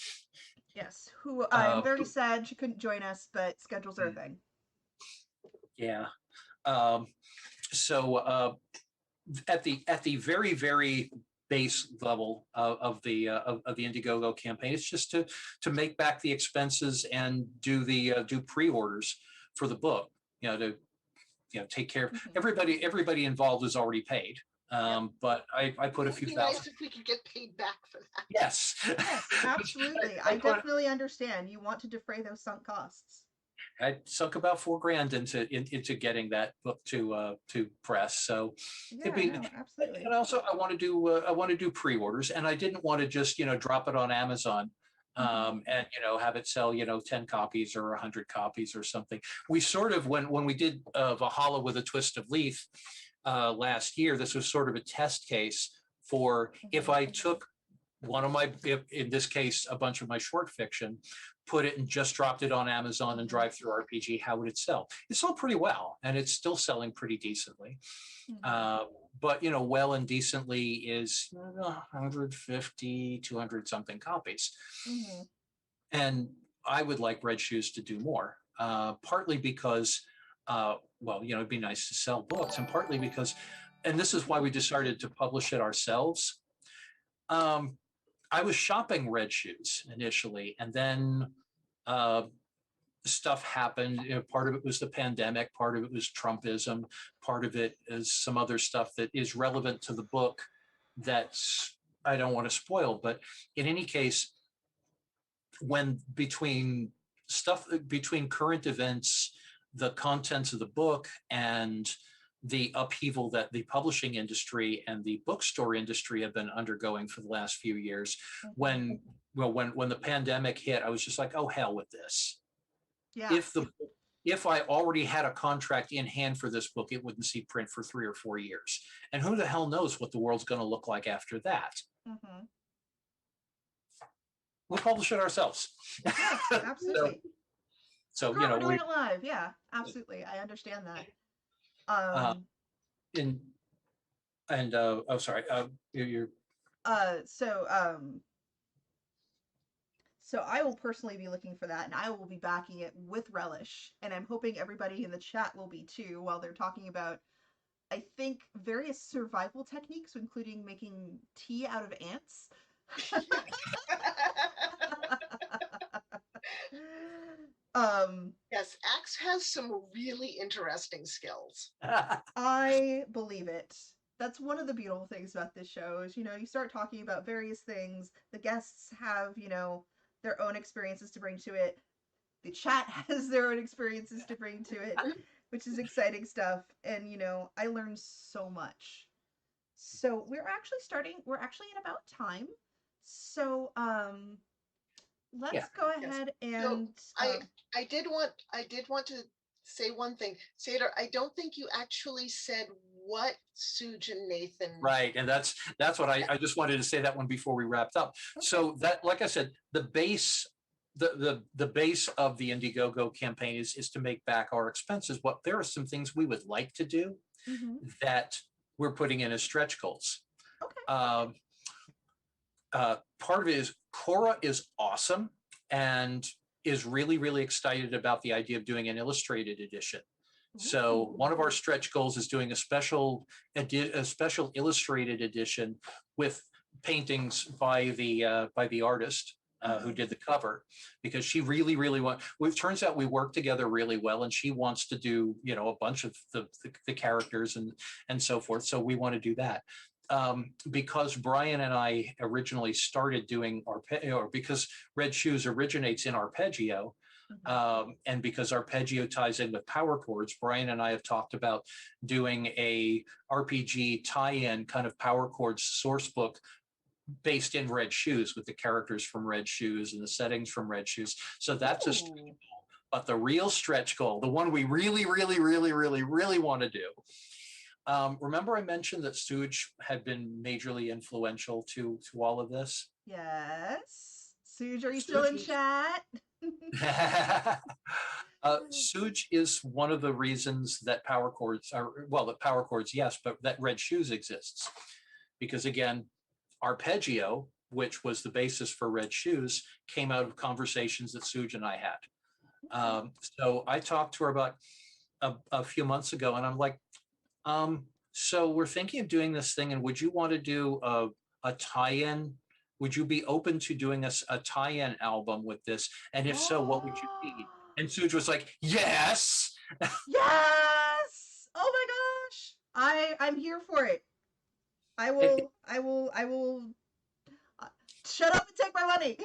Yes, who I am Uh, very sad she couldn't join us, but schedules are a thing. yeah. Um, so at the very very base level of the Indiegogo campaign, it's just to make back the expenses and do pre-orders for the book. To take care of Hmm. everybody involved is already paid. Yep. But I It put a would few be thousand. nice if we could get paid back for that. Yes. Yes, absolutely. I I put definitely understand. You want to defray those sunk costs. I sunk about $4,000 into getting that book to press. So it'd Yeah, be, no, absolutely. and also I want to do pre-orders, and I didn't want to just drop it on Amazon, Hmm. and have it sell 10 copies or 100 copies or something. We sort of, when we did Valhalla with a Twist of Leaf last year, this was sort of a test case for if Hmm. I took one of my, in this case, a bunch of my short fiction, put it and just dropped it on Amazon and Drive Through RPG, how would it sell? It sold pretty well, and it's still selling pretty decently. But, you know, well and decently is 150, 200 something copies. And I would like Red Shoes to do more, partly because, well, you know, it'd be nice to sell books, and partly because, and this is why we decided to publish it ourselves. I was shopping Red Shoes initially, and then stuff happened. You know, part of it was the pandemic, part of it was Trumpism, part of it is some other stuff that is relevant to the book that's I don't want to spoil. But in any case, when between current events, the contents of the book, and the upheaval that the publishing industry and the bookstore industry have been undergoing for the last few years, when the pandemic hit, I was just like, oh, hell with this. Yeah. If I already had a contract in hand for this book, it wouldn't see print for 3 or 4 years. And who the hell knows what the world's going to look like after that? We'll publish it ourselves. Yeah, absolutely. So you know, doing it live. Yeah, absolutely. I understand that. Oh, sorry. You're. So I will personally be looking for that, and I will be backing it with relish. And I'm hoping everybody in the chat will be too, while they're talking about, I think, various survival techniques, including making tea out of ants. Yes, Axe has some really interesting skills. I believe it. That's one of the beautiful things about this show is, you know, you start talking about various things. The guests have, you know, their own experiences to bring to it. The chat has their own experiences to bring to it, which is exciting stuff. And, you know, I learned so much. So we're actually in about time. So, let's go ahead and so I did want to say one thing. Sadar, I don't think you actually said what Suj and Nathan. Right, and that's what I just wanted to say that one before we wrapped up. Okay. So that, like I said, the base the base of the Indiegogo campaign is to make back our expenses. What there are some things we would like to do that we're putting in as stretch goals. Okay. Part of it is Cora is awesome and is really, really excited about the idea of doing an illustrated edition. So one of our stretch goals is doing a special illustrated edition with paintings by the artist who did the cover, because she really, really it turns out we work together really well, and she wants to do, you know, a bunch of the characters and so forth. So we want to do that. Because Brian and I originally started doing because Red Shoes originates in Arpeggio, and because Arpeggio ties in with power chords, Brian and I have talked about doing a RPG tie-in kind of power chords source book based in Red Shoes with the characters from Red Shoes and the settings from Red Shoes. So that's a stretch goal. But the real stretch goal, the one we really, really, really, really, really want to do. Remember I mentioned that Suj had been majorly influential to all of this? Yes. Suj, are you still in chat? Suj is one of the reasons that power chords are, well, that power chords, yes, but that Red Shoes exists. Because again, Arpeggio, which was the basis for Red Shoes, came out of conversations that Suj and I had. So I talked to her about a few months ago, and I'm like, so we're thinking of doing this thing, and would you want to do a tie-in? Would you be open to doing a tie-in album with this? And if so, what would you need? And Suj was like, yes. Yes. Oh my gosh. I'm here for it. I will shut up and take my money.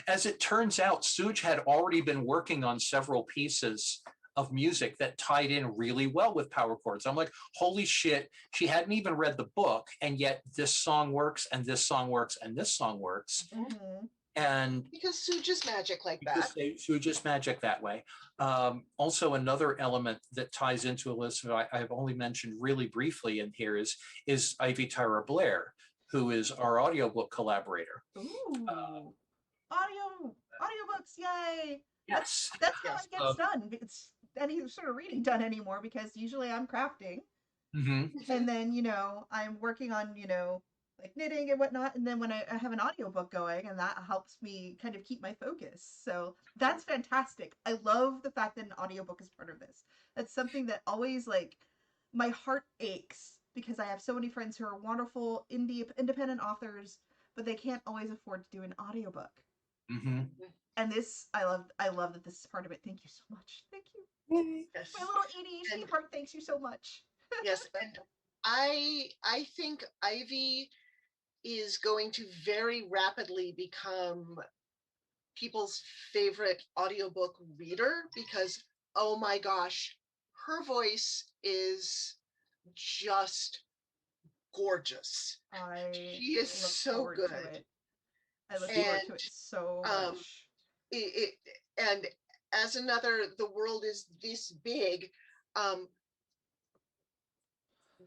As it turns out, Suj had already been working on several pieces of music that tied in really well with power chords. I'm like, holy shit, she hadn't even read the book, and yet this song works, and this song works, and this song works. And Because Suge is magic like because that. they just magic that way. Also, another element that ties into a list that I've only mentioned really briefly in here is Ivy Tyra Blair, who is our audiobook collaborator. Ooh, audiobooks, yay! That's Yes. that's how Yes. it gets done. It's any sort of reading done anymore because usually I'm crafting Mhm. and then I'm working on like knitting and whatnot, and then when I have an audiobook going, and that helps me kind of keep my focus. So that's fantastic. I love the fact that an audiobook is part of this. That's something that always, like, my heart aches because I have so many friends who are wonderful independent authors, but they can't always afford to do an audiobook. Mhm. And this, I love that this is part of it. Thank you so much. Thank you. Yes. My little ADHD And heart thanks you so much. yes, and I think Ivy is going to very rapidly become people's favorite audiobook reader because, oh my gosh, her voice is just gorgeous. I She is look so forward to good. it. I look forward to And it so um much. it and as another, the world is this big. um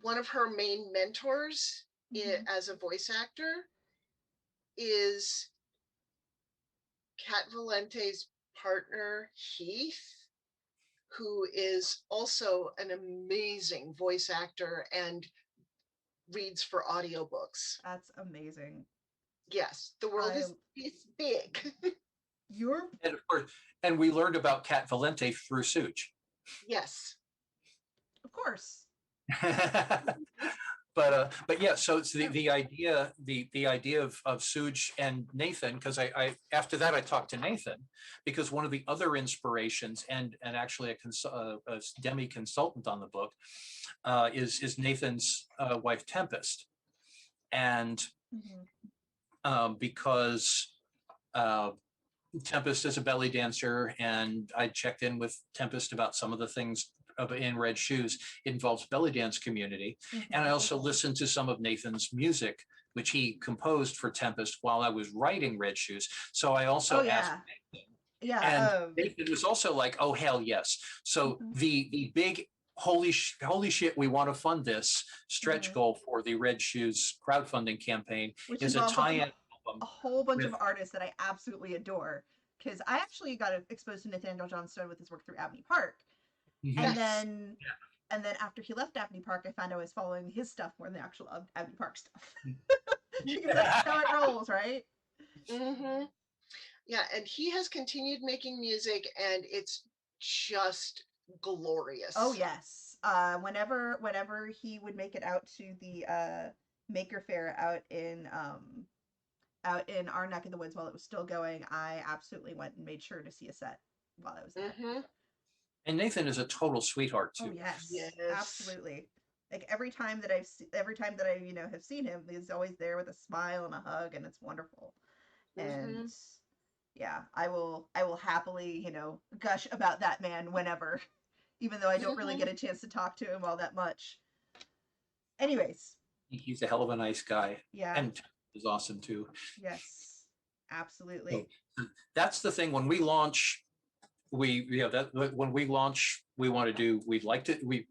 One of her main mentors Mhm. as a voice actor is Cat Valente's partner, Heath, who is also an amazing voice actor and reads for audiobooks. That's amazing. Yes, the world I is this big. you're And of course, and we learned about Cat Valente through Suge. Yes. of course. But yeah, so it's the idea of Suge and Nathan, because I after that I talked to Nathan because one of the other inspirations and actually a demi consultant on the book is Nathan's wife Tempest, and Mhm. because uh, Tempest is a belly dancer, and I checked in with Tempest about some of the things in Red Shoes. It involves belly dance community. And I Mhm. also listened to some of Nathan's music, which he composed for Tempest while I was writing Red Shoes. So I Oh also asked, yeah. Yeah, and Nathan was also like, oh, hell yes. So mhm. the big holy shit, we want to fund this stretch Mhm. goal for the Red Shoes crowdfunding campaign Which is a involves tie-in a album whole bunch with of artists that I absolutely adore. Because I actually got exposed to Nathaniel Johnstone with his work through Abney Park, and Mhm. Yes. then and then after he left Abney Park, I found I was following his stuff more than the actual Abney Park stuff. Because that's how it rolls, right? Hmm. Yeah, and he has continued making music, and it's just Oh glorious. yes. Whenever he would make it out to the Maker Fair out in our neck of the woods while it was still going, I absolutely went and made sure to see a set while I was there. Hmm. And Nathan is a total sweetheart Oh too. yes, Yes. absolutely. Like every time that I have seen him, he's always there with a smile and a hug, and it's wonderful. And Hmm. yeah, I will happily gush about that man whenever, even though I don't really Hmm. get a chance to talk to him all that much. Anyways, He's a hell of a nice guy, yeah, and is awesome too. yes, So absolutely. that's the thing. When we launch, when we launch, we want to do. We'd like to. We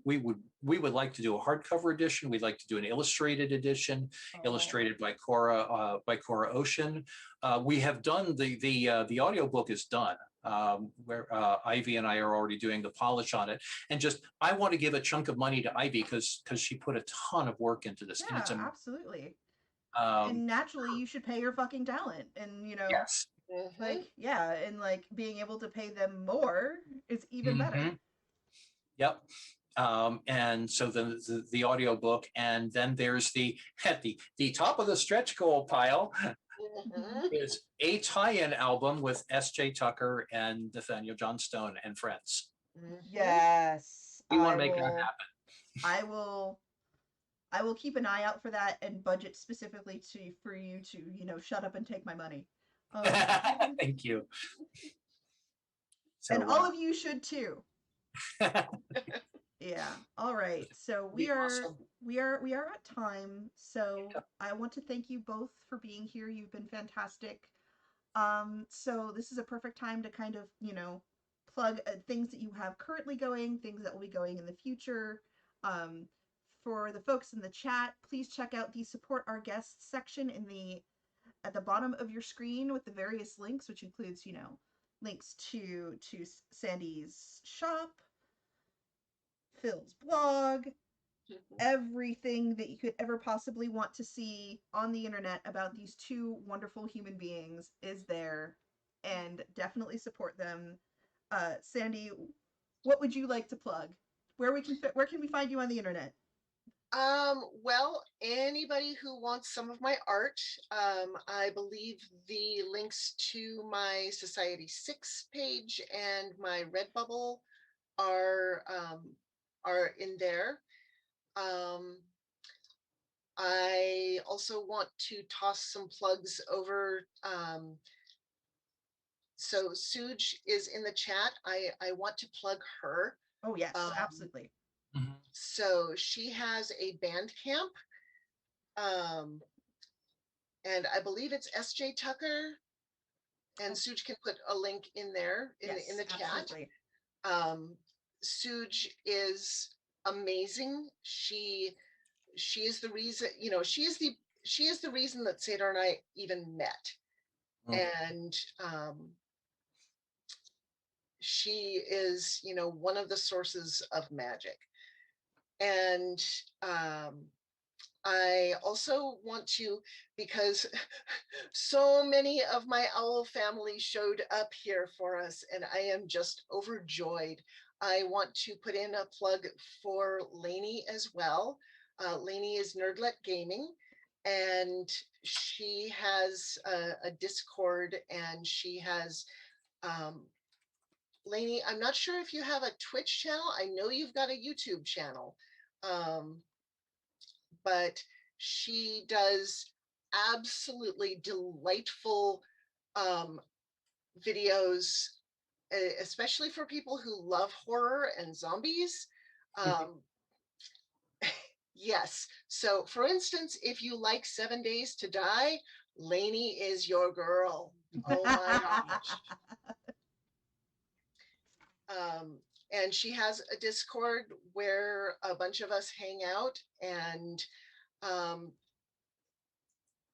would like to do a hardcover edition. We'd like to do an illustrated edition, Oh, illustrated by Cora Ocean. We have done the audiobook is done. Where Ivy and I are already doing the polish on it, and just I want to give a chunk of money to Ivy because she put a ton of work into this, and it's yeah, absolutely. um, And naturally, you should pay your fucking talent, and yes. Hmm. like, yeah, and like being able to pay them more is even better. Mhm. Yep. And so the audio book, and then there's the at the top of the stretch goal pile Mhm. Hmm. is a tie-in album with S.J. Tucker and Nathaniel Johnstone and friends. Hmm. Yes, We want to make that I will, I will keep an eye out for that and budget specifically to for you to shut up and take my money. Um, happen. Thank you. and So all of you should too. Yeah. All right. So we be are awesome. we are at time. So I want to thank you both for being here. You've been fantastic. So this is a perfect time to kind of, plug things that you have currently going, things that will be going in the future. Um, for the folks in the chat, please check out the support our guests section at the bottom of your screen with the various links, which includes, links to Sandy's shop, Phil's blog, everything that you could ever possibly want to see on the internet about these two wonderful human beings is there, and definitely support them. Sandy, what would you like to plug? Where can we find you on the internet? Well, anybody who wants some of my art, I believe the links to my Society 6 page and my Redbubble are in there. I also want to toss some plugs over. So Suj is in the chat. I want to plug her. Oh yes, Um, absolutely. So she has a band camp. And I believe it's SJ Tucker, and Suj can put a link in there in the chat. Absolutely. Suj is amazing. She is the reason, she is the reason that Sadar and I even met. And she is, one of the sources of magic. And I also want to, because so many of my owl family showed up here for us, and I am just overjoyed. I want to put in a plug for Lainey as well. Lainey is Nerdlet Gaming, and she has a Discord, and she has, Lainey, I'm not sure if you have a Twitch channel. I know you've got a YouTube channel. But she does absolutely delightful videos, especially for people who love horror and zombies. Yes. So for instance, if you like 7 Days to Die, Lainey is your girl. Oh my gosh. And she has a Discord where a bunch of us hang out, and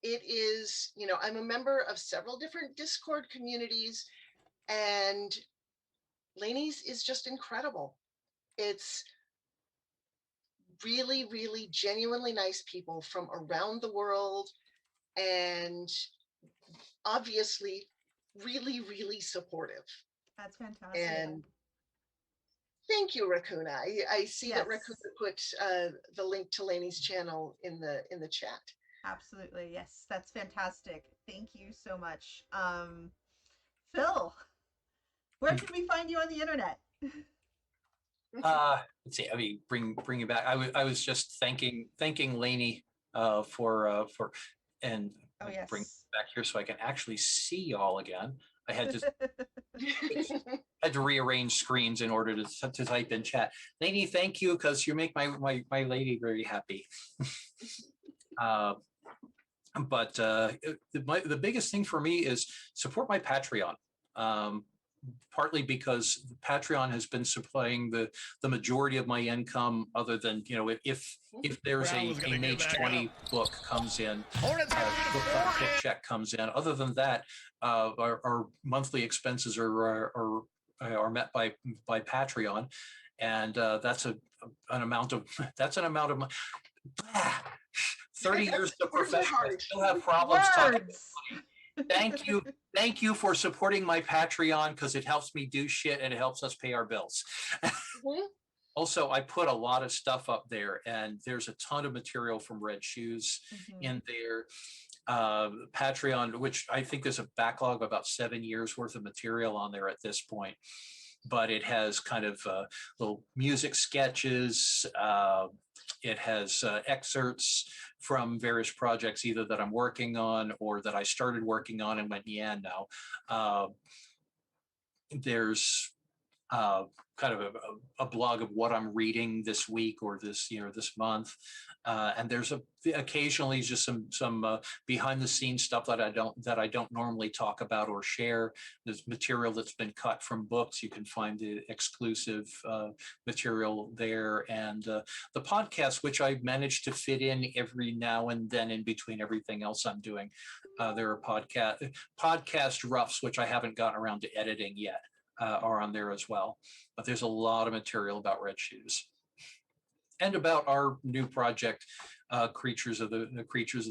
it is, I'm a member of several different Discord communities, and Lainey's is just incredible. It's really, really genuinely nice people from around the world, and obviously really, really supportive. That's fantastic. And thank you, Raccoona. I see that Yes. Raccoona put the link to Lainey's channel in the chat. Absolutely. Yes, that's fantastic. Thank you so much. Phil, where can we find you on the internet? Let's see. I mean, bring you back. I was just thanking Lainey for and Oh yes. bring back here so I can actually see y'all again. I had to rearrange screens in order to type in chat. Lainey, thank you, because you make my lady very happy. But the biggest thing for me is support my Patreon. Partly because Patreon has been supplying the majority of my income, other than, if there's a Mage 20 book comes in, book check comes in. Other than that, our monthly expenses are met by Patreon, and that's an amount of 30 years of profession. I still have problems talking about money. Thank you for supporting my Patreon, because it helps me do shit and it helps us pay our bills. Also, I put a lot of stuff up there, and there's a ton of material from Red Shoes in there. Patreon, which I think is a backlog of about 7 years worth of material on there at this point. But it has kind of little music sketches. It has excerpts from various projects, either that I'm working on or that I started working on and went, yeah, no. There's kind of a blog of what I'm reading this week or this month. And there's occasionally just some behind the scenes stuff that I don't normally talk about or share. There's material that's been cut from books. You can find the exclusive material there, and the podcast, which I managed to fit in every now and then in between everything else I'm doing. There are podcast roughs, which I haven't gotten around to editing yet. Are on there as well, but there's a lot of material about Red Shoes and about our new project, Creatures of the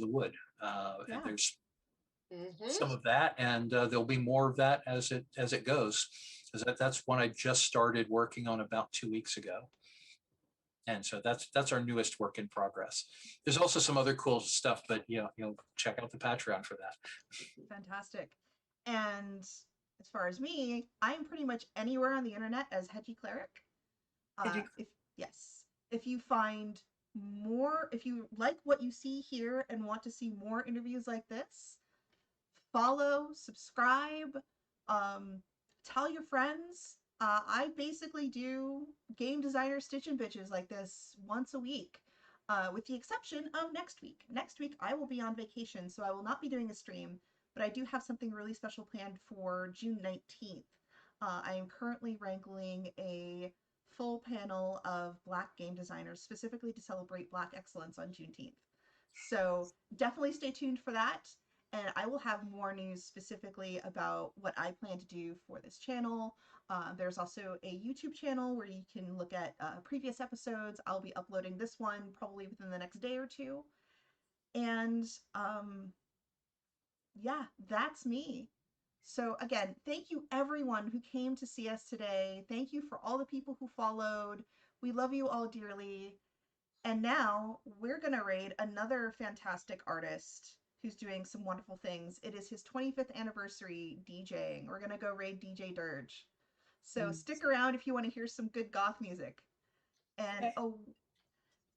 Wood. And there's some of that, and there'll be more of that as it goes. Because that's one I just started working on about 2 weeks ago, and so that's our newest work in progress. There's also some other cool stuff, but check out the Patreon for that. Fantastic. And as far as me, I'm pretty much anywhere on the internet as HedgieCleric. If you find more, if you like what you see here and want to see more interviews like this, follow, subscribe, tell your friends. I basically do game designer stitch and bitches like this once a week, with the exception of next week. Next week I will be on vacation, so I will not be doing a stream, but I do have something really special planned for June 19th. I am currently wrangling a full panel of Black game designers specifically to celebrate Black excellence on Juneteenth. So definitely stay tuned for that. And I will have more news specifically about what I plan to do for this channel. There's also a YouTube channel where you can look at previous episodes. I'll be uploading this one probably within the next day or two. And yeah, that's me. So again, thank you everyone who came to see us today. Thank you for all the people who followed. We love you all dearly. And now we're going to raid another fantastic artist who's doing some wonderful things. It is his 25th anniversary DJing. We're going to go raid DJ Dirge. So stick around if you want to hear some good goth music. And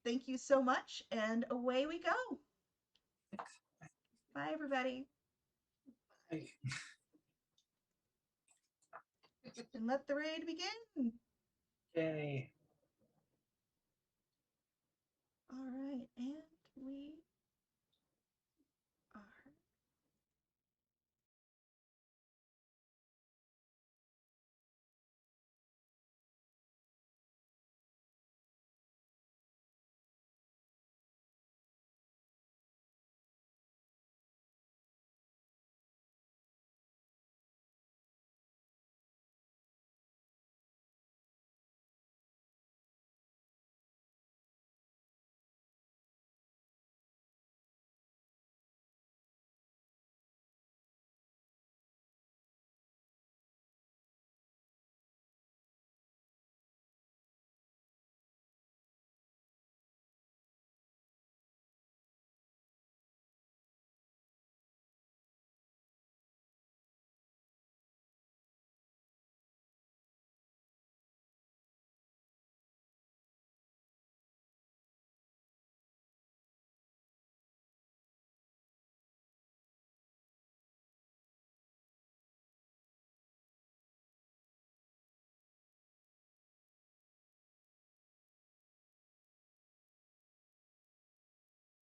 thank you so much. And away we go. Bye, everybody. And let the raid begin. Yay.